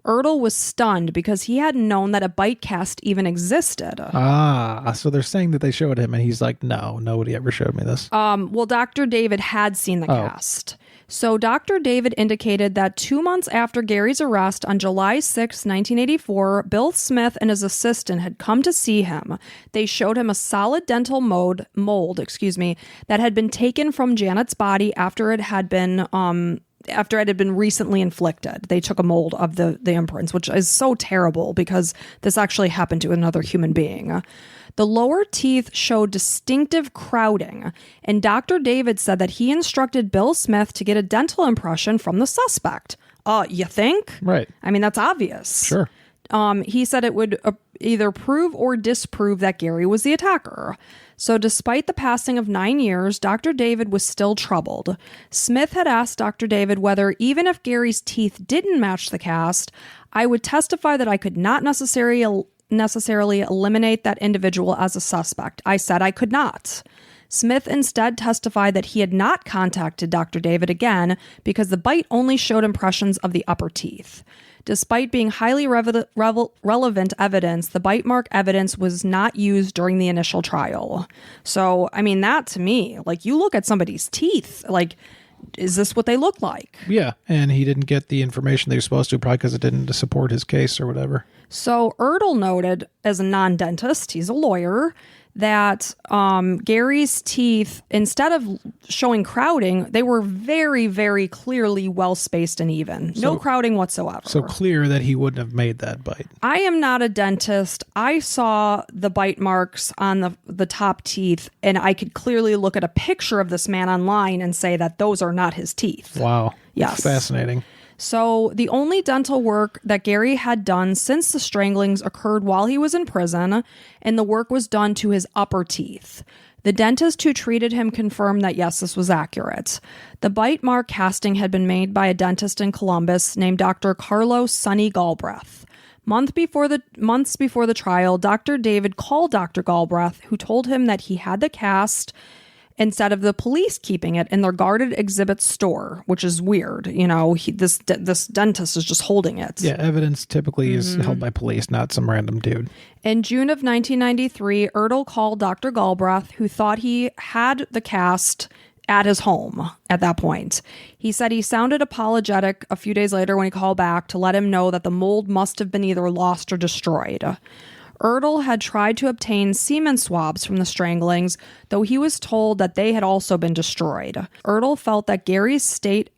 [SPEAKER 3] Ertl was stunned because he hadn't known that a bite cast even existed.
[SPEAKER 4] So they're saying that they showed him, and he's like, no, nobody ever showed me this.
[SPEAKER 3] Well, Dr. David had seen the cast. So Dr. David indicated that 2 months after Gary's arrest on July 6, 1984, Bill Smith and his assistant had come to see him. They showed him a solid dental mold, that had been taken from Janet's body after it had been recently inflicted. They took a mold of the imprints, which is so terrible because this actually happened to another human being. The lower teeth showed distinctive crowding, and Dr. David said that he instructed Bill Smith to get a dental impression from the suspect. You think?
[SPEAKER 4] Right.
[SPEAKER 3] I mean, that's obvious.
[SPEAKER 4] Sure.
[SPEAKER 3] He said it would either prove or disprove that Gary was the attacker. So despite the passing of 9 years, Dr. David was still troubled. Smith had asked Dr. David whether, even if Gary's teeth didn't match the cast, I would testify that I could not necessarily eliminate that individual as a suspect. I said I could not. Smith instead testified that he had not contacted Dr. David again because the bite only showed impressions of the upper teeth. Despite being highly relevant evidence, the bite mark evidence was not used during the initial trial. So, I mean, that to me, like, you look at somebody's teeth, like, is this what they look like?
[SPEAKER 4] Yeah, and he didn't get the information they were supposed to, probably because it didn't support his case or whatever.
[SPEAKER 3] So Ertl noted, as a non-dentist, he's a lawyer, that Gary's teeth, instead of showing crowding, they were very, very clearly well-spaced and even. No crowding whatsoever.
[SPEAKER 4] So clear that he wouldn't have made that bite.
[SPEAKER 3] I am not a dentist. I saw the bite marks on the top teeth, and I could clearly look at a picture of this man online and say that those are not his teeth.
[SPEAKER 4] Wow.
[SPEAKER 3] Yes.
[SPEAKER 4] Fascinating.
[SPEAKER 3] So the only dental work that Gary had done since the stranglings occurred while he was in prison, and the work was done to his upper teeth. The dentist who treated him confirmed that, yes, this was accurate. The bite mark casting had been made by a dentist in Columbus named Dr. Carlos Sonny Galbraith. Months before the trial, Dr. David called Dr. Galbraith, who told him that he had the cast instead of the police keeping it in their guarded exhibit store, which is weird. You know, this dentist is just holding it.
[SPEAKER 4] Yeah, evidence typically is held by police, not some random dude.
[SPEAKER 3] In June of 1993, Ertl called Dr. Galbraith, who thought he had the cast at his home at that point. He said he sounded apologetic a few days later when he called back to let him know that the mold must have been either lost or destroyed. Ertl had tried to obtain semen swabs from the stranglings, though he was told that they had also been destroyed. Ertl felt that Gary's state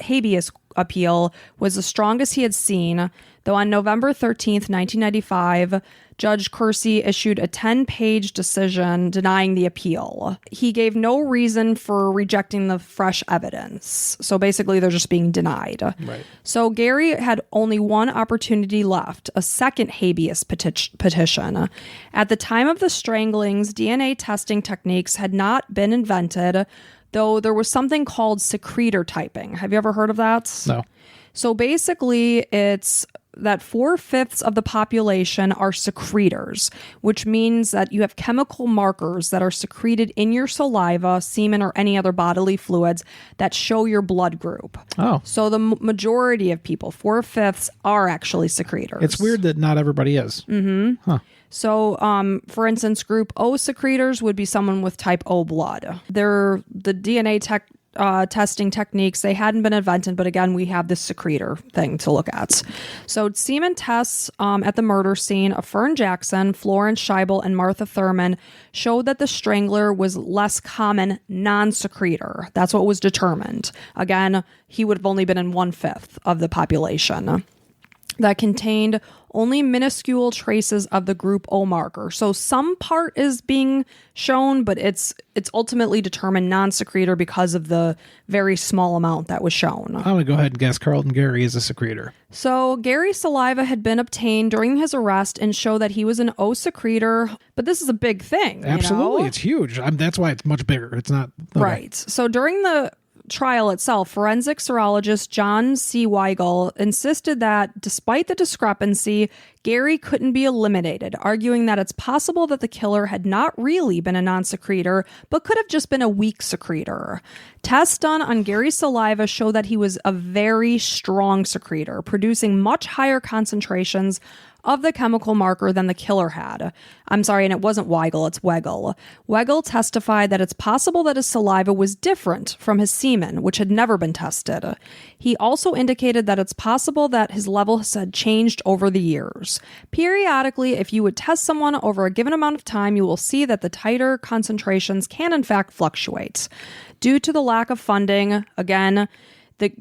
[SPEAKER 3] habeas appeal was the strongest he had seen, though on November 13th, 1995, Judge Kersey issued a 10-page decision denying the appeal. He gave no reason for rejecting the fresh evidence. So basically, they're just being denied.
[SPEAKER 4] Right.
[SPEAKER 3] So Gary had only one opportunity left, a second habeas petition. At the time of the stranglings, DNA testing techniques had not been invented, though there was something called secretor typing. Have you ever heard of that?
[SPEAKER 4] No.
[SPEAKER 3] So basically, it's that 4/5 of the population are secretors, which means that you have chemical markers that are secreted in your saliva, semen, or any other bodily fluids that show your blood group.
[SPEAKER 4] Oh.
[SPEAKER 3] So the majority of people, 4/5, are actually secretors.
[SPEAKER 4] It's weird that not everybody is.
[SPEAKER 3] Mm-hmm.
[SPEAKER 4] Huh.
[SPEAKER 3] So, for instance, group O secretors would be someone with type O blood. They're the DNA testing techniques. They hadn't been invented, but again, we have this secretor thing to look at. So semen tests at the murder scene of Fern Jackson, Florence Scheibel, and Martha Thurman showed that the strangler was less common non-secretor. That's what was determined. Again, he would have only been in 1/5 of the population. that contained only minuscule traces of the group O marker. So some part is being shown, but it's ultimately determined non-secretor because of the very small amount that was shown.
[SPEAKER 4] I'm going to go ahead and guess Carlton Gary is a secretor.
[SPEAKER 3] So Gary's saliva had been obtained during his arrest and show that he was an O secretor, but this is a big thing.
[SPEAKER 4] Absolutely.
[SPEAKER 3] You know?
[SPEAKER 4] It's huge. that's why it's much bigger. It's not... Okay.
[SPEAKER 3] Right. So during the trial itself, forensic serologist John C. Weigel insisted that despite the discrepancy, Gary couldn't be eliminated, arguing that it's possible that the killer had not really been a non-secretor, but could have just been a weak secretor. Tests done on Gary's saliva show that he was a very strong secretor, producing much higher concentrations of the chemical marker than the killer had. I'm sorry, and it wasn't Weigel, it's Weigel. Weigel testified that it's possible that his saliva was different from his semen, which had never been tested. He also indicated that it's possible that his levels had changed over the years. Periodically, if you would test someone over a given amount of time, you will see that the tighter concentrations can in fact fluctuate. Due to the lack of funding, again,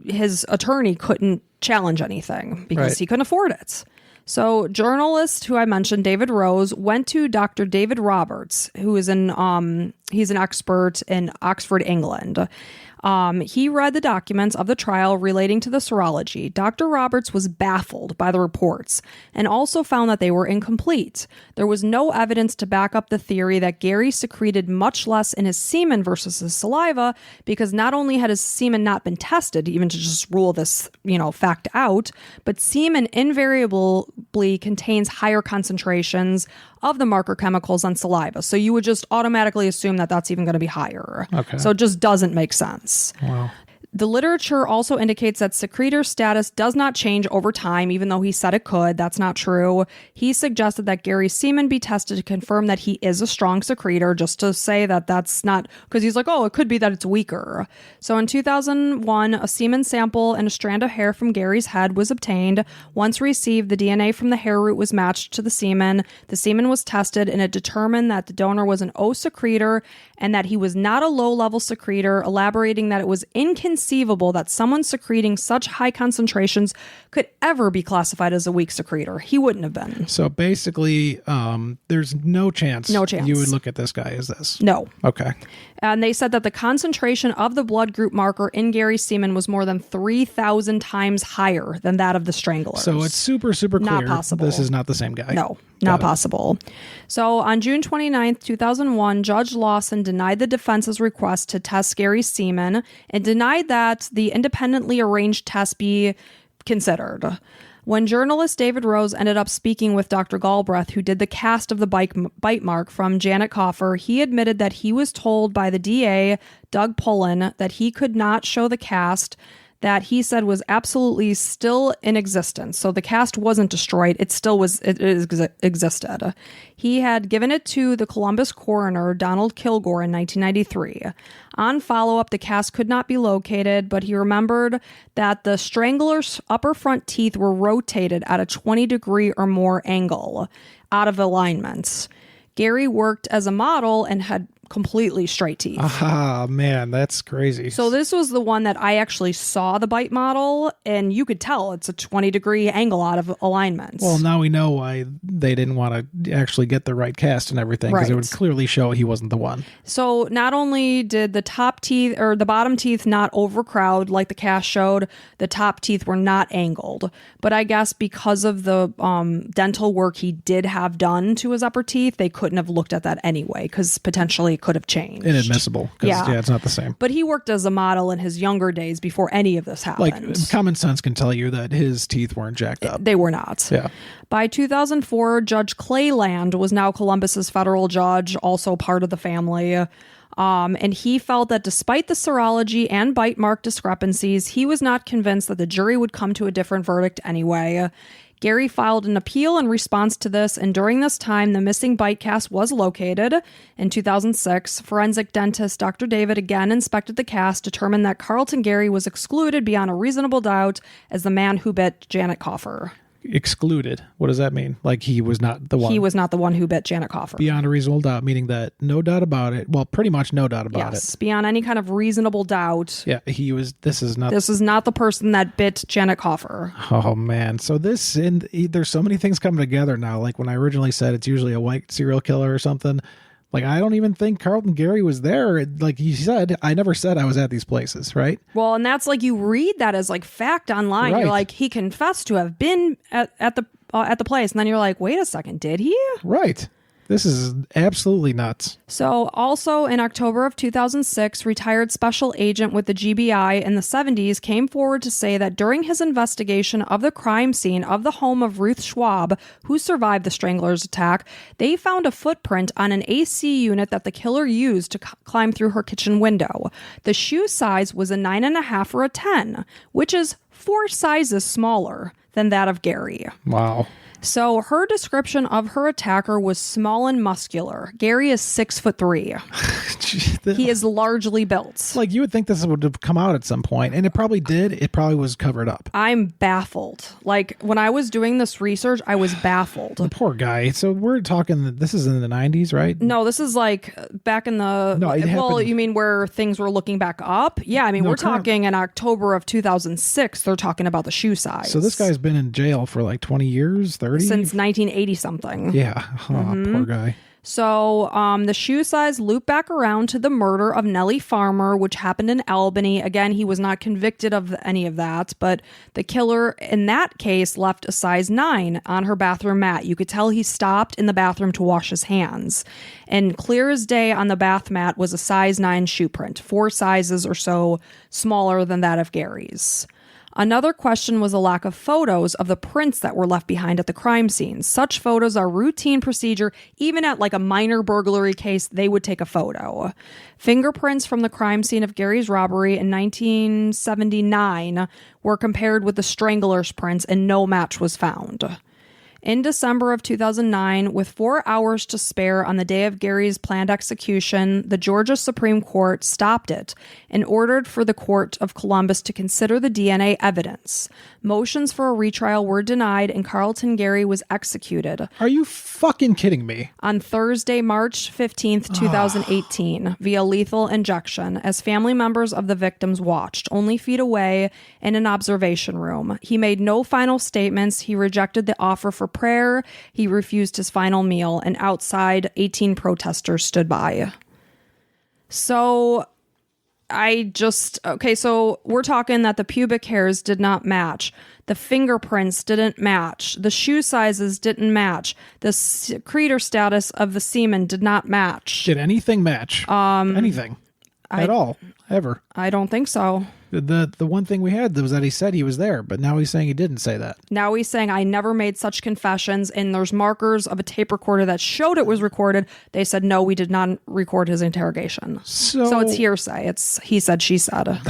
[SPEAKER 3] his attorney couldn't challenge anything because he couldn't afford it. So journalist who I mentioned, David Rose, went to Dr. David Roberts, who is he's an expert in Oxford, England. He read the documents of the trial relating to the serology. Dr. Roberts was baffled by the reports and also found that they were incomplete. There was no evidence to back up the theory that Gary secreted much less in his semen versus his saliva, because not only had his semen not been tested, even to just rule this, fact out, but semen invariably contains higher concentrations of the marker chemicals on saliva. So you would just automatically assume that that's even going to be higher.
[SPEAKER 4] Okay.
[SPEAKER 3] So it just doesn't make sense.
[SPEAKER 4] Wow.
[SPEAKER 3] The literature also indicates that secretor status does not change over time, even though he said it could. That's not true. He suggested that Gary's semen be tested to confirm that he is a strong secretor, just to say that that's not, because he's like, oh, it could be that it's weaker. So in 2001, a semen sample and a strand of hair from Gary's head was obtained. Once received, the DNA from the hair root was matched to the semen. The semen was tested, and it determined that the donor was an O secretor and that he was not a low-level secretor, elaborating that it was inconceivable that someone secreting such high concentrations could ever be classified as a weak secretor. He wouldn't have been.
[SPEAKER 4] So basically, there's no chance you would look at this guy as this.
[SPEAKER 3] No.
[SPEAKER 4] Okay.
[SPEAKER 3] And they said that the concentration of the blood group marker in Gary's semen was more than 3,000 times higher than that of the Stranglers.
[SPEAKER 4] So it's super, super clear.
[SPEAKER 3] Not possible.
[SPEAKER 4] This is not the same guy.
[SPEAKER 3] No, not possible. So on June 29th, 2001, Judge Lawson denied the defense's request to test Gary's semen and denied that the independently arranged test be considered. When journalist David Rose ended up speaking with Dr. Galbraith, who did the cast of the bite mark from Janet Coffer, he admitted that he was told by the DA, Doug Pullen, that he could not show the cast that he said was absolutely still in existence. So the cast wasn't destroyed. It still existed. He had given it to the Columbus coroner, Donald Kilgore, in 1993. On follow-up, the cast could not be located, but he remembered that the Strangler's upper front teeth were rotated at a 20-degree or more angle out of alignment. Gary worked as a model and had completely straight teeth.
[SPEAKER 4] Ah, man, that's crazy.
[SPEAKER 3] So this was the one that I actually saw the bite model, and you could tell it's a 20-degree angle out of alignment.
[SPEAKER 4] Well, now we know why they didn't want to actually get the right cast and everything, because it would clearly show he wasn't the one.
[SPEAKER 3] So not only did the top teeth or the bottom teeth not overcrowd like the cast showed, the top teeth were not angled. But I guess because of the dental work he did have done to his upper teeth, they couldn't have looked at that anyway, because potentially could have changed.
[SPEAKER 4] Inadmissible. Yeah, it's not the same.
[SPEAKER 3] But he worked as a model in his younger days before any of this happened.
[SPEAKER 4] Like, common sense can tell you that his teeth weren't jacked up.
[SPEAKER 3] They were not.
[SPEAKER 4] Yeah.
[SPEAKER 3] By 2004, Judge Clayland was now Columbus's federal judge, also part of the family. And he felt that despite the serology and bite mark discrepancies, he was not convinced that the jury would come to a different verdict anyway. Gary filed an appeal in response to this, and during this time, the missing bite cast was located. In 2006, forensic dentist Dr. David again inspected the cast, determined that Carlton Gary was excluded beyond a reasonable doubt as the man who bit Janet Coffer.
[SPEAKER 4] Excluded. What does that mean? Like he was not the one.
[SPEAKER 3] He was not the one who bit Janet Coffer.
[SPEAKER 4] Beyond a reasonable doubt, meaning that no doubt about it. Well, pretty much no doubt about
[SPEAKER 3] Yes,
[SPEAKER 4] it.
[SPEAKER 3] beyond any kind of reasonable doubt.
[SPEAKER 4] Yeah, he was. This is not
[SPEAKER 3] the person that bit Janet Coffer.
[SPEAKER 4] Oh man, so there's so many things coming together now. Like when I originally said it's usually a white serial killer or something. Like I don't even think Carlton Gary was there. Like he said, I never said I was at these places, right?
[SPEAKER 3] Well, and that's like you read that as like fact online.
[SPEAKER 4] Right.
[SPEAKER 3] You're like he confessed to have been at the place, and then you're like, wait a second, did he?
[SPEAKER 4] Right. This is absolutely nuts.
[SPEAKER 3] So also in October of 2006, retired special agent with the GBI in the 70s came forward to say that during his investigation of the crime scene of the home of Ruth Schwab, who survived the Strangler's attack, they found a footprint on an AC unit that the killer used to climb through her kitchen window. The shoe size was a 9.5 or a 10, which is 4 sizes smaller than that of Gary.
[SPEAKER 4] Wow.
[SPEAKER 3] So her description of her attacker was small and muscular. Gary is 6'3". He is largely built.
[SPEAKER 4] Like you would think this would have come out at some point, and it probably did. It probably was covered up.
[SPEAKER 3] I'm baffled. Like when I was doing this research, I was baffled.
[SPEAKER 4] The poor guy. So we're talking. This is in the 90s, right?
[SPEAKER 3] No, this is like back in the.
[SPEAKER 4] No, it
[SPEAKER 3] well,
[SPEAKER 4] happened.
[SPEAKER 3] you mean where things were looking back up? Yeah, I mean we're talking in October of 2006. They're talking about the shoe size.
[SPEAKER 4] So this guy's been in jail for like 20 years, 30?
[SPEAKER 3] Since 1980 something.
[SPEAKER 4] Yeah. Oh, poor guy.
[SPEAKER 3] So the shoe size looped back around to the murder of Nellie Farmer, which happened in Albany. Again, he was not convicted of any of that, but the killer in that case left a size 9 on her bathroom mat. You could tell he stopped in the bathroom to wash his hands. And clear as day on the bath mat was a size 9 shoe print, 4 sizes or so smaller than that of Gary's. Another question was a lack of photos of the prints that were left behind at the crime scene. Such photos are routine procedure. Even at like a minor burglary case, they would take a photo. Fingerprints from the crime scene of Gary's robbery in 1979 were compared with the Strangler's prints, and no match was found. In December of 2009, with 4 hours to spare on the day of Gary's planned execution, the Georgia Supreme Court stopped it and ordered for the Court of Columbus to consider the DNA evidence. Motions for a retrial were denied, and Carlton Gary was executed.
[SPEAKER 4] Are you fucking kidding me?
[SPEAKER 3] On Thursday, March 15th, 2018, via lethal injection, as family members of the victims watched, only feet away in an observation room. He made no final statements. He rejected the offer for prayer. He refused his final meal, and outside, 18 protesters stood by. So so we're talking that the pubic hairs did not match. The fingerprints didn't match. The shoe sizes didn't match. The secretor status of the semen did not match.
[SPEAKER 4] Did anything match? Anything at all, ever?
[SPEAKER 3] I don't think so.
[SPEAKER 4] The one thing we had was that he said he was there, but now he's saying he didn't say that.
[SPEAKER 3] Now he's saying, I never made such confessions, and there's markers of a tape recorder that showed it was recorded. They said, no, we did not record his interrogation. So it's hearsay. It's he said, she said.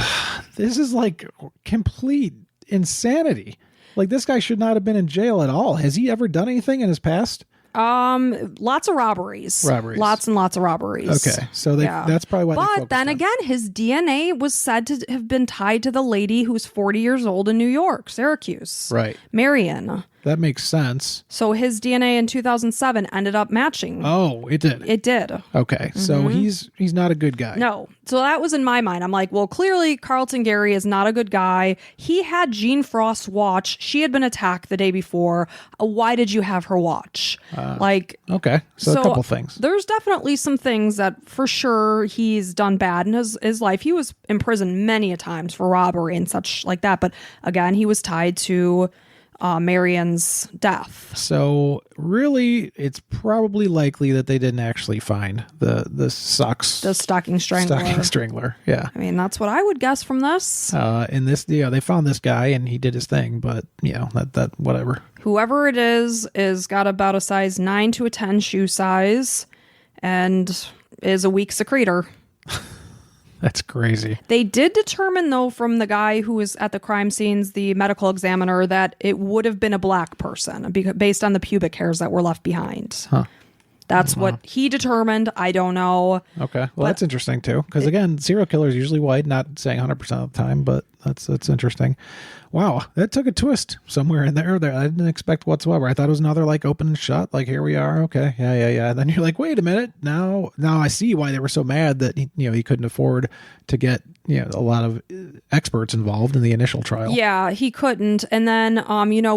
[SPEAKER 4] This is like complete insanity. Like this guy should not have been in jail at all. Has he ever done anything in his past?
[SPEAKER 3] Lots of robberies. Lots and lots of robberies.
[SPEAKER 4] Okay, so that's probably why.
[SPEAKER 3] But then again, his DNA was said to have been tied to the lady who's 40 years old in New York, Syracuse.
[SPEAKER 4] Right.
[SPEAKER 3] Marion.
[SPEAKER 4] That makes sense.
[SPEAKER 3] So his DNA in 2007 ended up matching.
[SPEAKER 4] Oh, it did.
[SPEAKER 3] It did.
[SPEAKER 4] Okay, so he's not a good guy.
[SPEAKER 3] No. So that was in my mind. I'm like, well, clearly Carlton Gary is not a good guy. He had Jean Frost's watch. She had been attacked the day before. Why did you have her watch?
[SPEAKER 4] Okay, so a couple things.
[SPEAKER 3] There's definitely some things that for sure he's done bad in his life. He was in prison many a times for robbery and such like that. But again, he was tied to Marion's death.
[SPEAKER 4] So really, it's probably likely that they didn't actually find the stocking strangler. Yeah,
[SPEAKER 3] I mean that's what I would guess from this.
[SPEAKER 4] In this, they found this guy and he did his thing, but that whatever.
[SPEAKER 3] Whoever it is got about a size 9 to a 10 shoe size, and is a weak secretor.
[SPEAKER 4] That's crazy.
[SPEAKER 3] They did determine, though, from the guy who was at the crime scenes, the medical examiner, that it would have been a black person based on the pubic hairs that were left behind.
[SPEAKER 4] Huh.
[SPEAKER 3] That's what he determined. I don't know.
[SPEAKER 4] Okay. Well, that's interesting, too. Because, again, serial killers usually white, not saying 100% of the time, but that's interesting. Wow, that took a twist somewhere in there that I didn't expect whatsoever. I thought it was another like open and shut, like here we are, okay, yeah. And then you're like, wait a minute, now I see why they were so mad that he couldn't afford to get a lot of experts involved in the initial trial.
[SPEAKER 3] Yeah, he couldn't. And then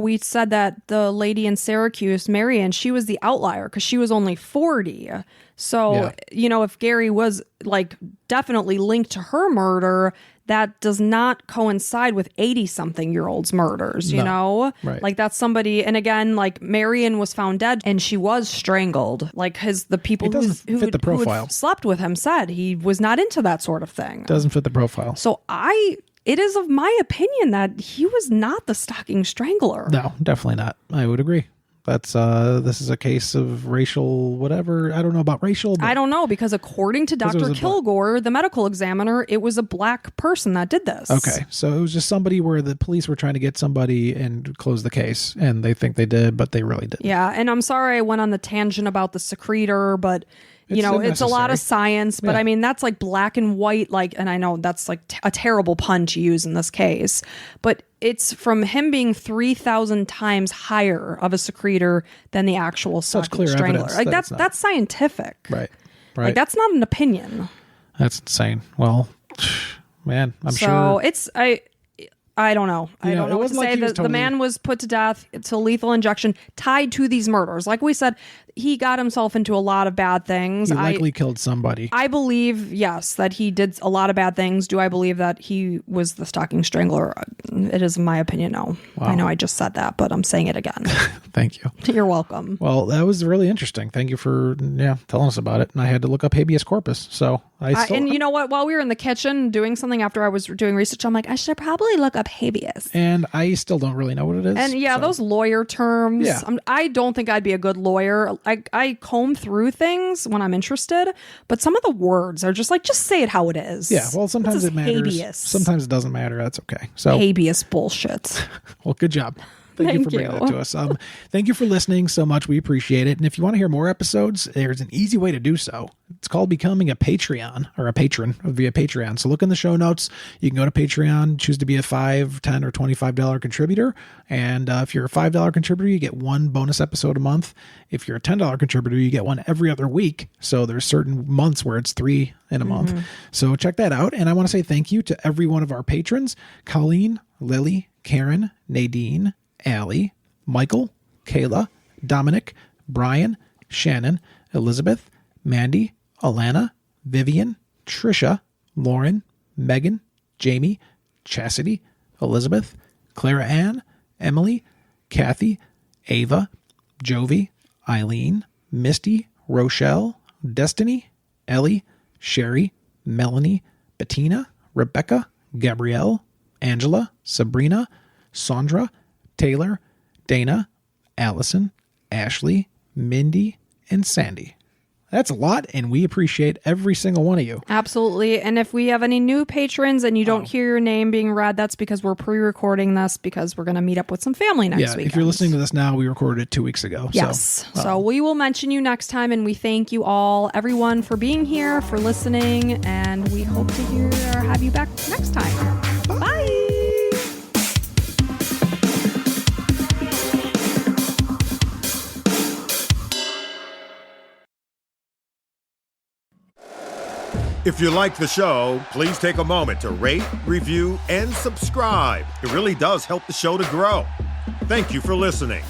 [SPEAKER 3] we said that the lady in Syracuse, Marion, she was the outlier because she was only 40. So if Gary was like definitely linked to her murder, that does not coincide with 80-something-year-olds murders, you know?
[SPEAKER 4] Right.
[SPEAKER 3] Like that's somebody, and again, like Marion was found dead and she was strangled. Like the people who
[SPEAKER 4] fit the profile.
[SPEAKER 3] had slept with him said he was not into that sort of thing.
[SPEAKER 4] Doesn't fit the profile.
[SPEAKER 3] So it is of my opinion that he was not the stocking strangler.
[SPEAKER 4] No, definitely not. I would agree. That's this is a case of racial whatever. I don't know about racial.
[SPEAKER 3] I don't know, because according to Dr. Kilgore, the medical examiner, it was a black person that did this.
[SPEAKER 4] Okay, so it was just somebody where the police were trying to get somebody and close the case, and they think they did, but they really didn't.
[SPEAKER 3] Yeah, and I'm sorry I went on the tangent about the secretor, but it's a lot of science, but I mean, that's like black and white, like, and I know that's like a terrible pun to use in this case, but it's from him being 3,000 times higher of a secretor than the actual stocking strangler. Like that's scientific.
[SPEAKER 4] Right.
[SPEAKER 3] Like that's not an opinion.
[SPEAKER 4] That's insane. Well, man, I'm sure.
[SPEAKER 3] So it's, I don't know. I don't know what to say. The man was put to death to lethal injection tied to these murders. Like we said, he got himself into a lot of bad things.
[SPEAKER 4] He likely killed somebody.
[SPEAKER 3] I believe, yes, that he did a lot of bad things. Do I believe that he was the stocking strangler? It is my opinion, no. Wow. I know I just said that, but I'm saying it again.
[SPEAKER 4] Thank you.
[SPEAKER 3] You're welcome.
[SPEAKER 4] Well, that was really interesting. Thank you for telling us about it. And I had to look up habeas corpus. So
[SPEAKER 3] and you know what? While we were in the kitchen doing something after I was doing research, I'm like, I should probably look up habeas.
[SPEAKER 4] And I still don't really know what it is.
[SPEAKER 3] And those lawyer terms. Yeah. I don't think I'd be a good lawyer. I comb through things when I'm interested, but some of the words are just like, just say it how it is.
[SPEAKER 4] Yeah, well, sometimes it matters.
[SPEAKER 3] Habeas.
[SPEAKER 4] Sometimes it doesn't matter. That's okay. So
[SPEAKER 3] habeas bullshit.
[SPEAKER 4] Well, good job. Thank you for bringing that to us. Thank you for listening so much. We appreciate it. And if you want to hear more episodes, there's an easy way to do so. It's called becoming a Patreon or a patron via Patreon. So look in the show notes. You can go to Patreon, choose to be a $5, $10, or $25 contributor. And if you're a $5 contributor, you get one bonus episode a month. If you're a $10 contributor, you get one every other week. So there's certain months where it's 3 in a month. So check that out. And I want to say thank you to every one of our patrons: Colleen, Lily, Karen, Nadine, Allie, Michael, Kayla, Dominic, Brian, Shannon, Elizabeth, Mandy, Alana, Vivian, Trisha, Lauren, Megan, Jamie, Chastity, Elizabeth, Clara Ann, Emily, Kathy, Ava, Jovi, Eileen, Misty, Rochelle, Destiny, Ellie, Sherry, Melanie, Bettina, Rebecca, Gabrielle, Angela, Sabrina, Sandra, Taylor, Dana, Allison, Ashley, Mindy, and Sandy. That's a lot, and we appreciate every single one of you.
[SPEAKER 3] Absolutely. And if we have any new patrons and you don't hear your name being read, that's because we're pre-recording this because we're going to meet up with some family next week.
[SPEAKER 4] If you're listening to this now, we recorded it 2 weeks ago.
[SPEAKER 3] Yes. So we will mention you next time, and we thank you all, everyone, for being here, for listening, and we hope to have you back next time. Bye.
[SPEAKER 5] If you like the show, please take a moment to rate, review, and subscribe. It really does help the show to grow. Thank you for listening.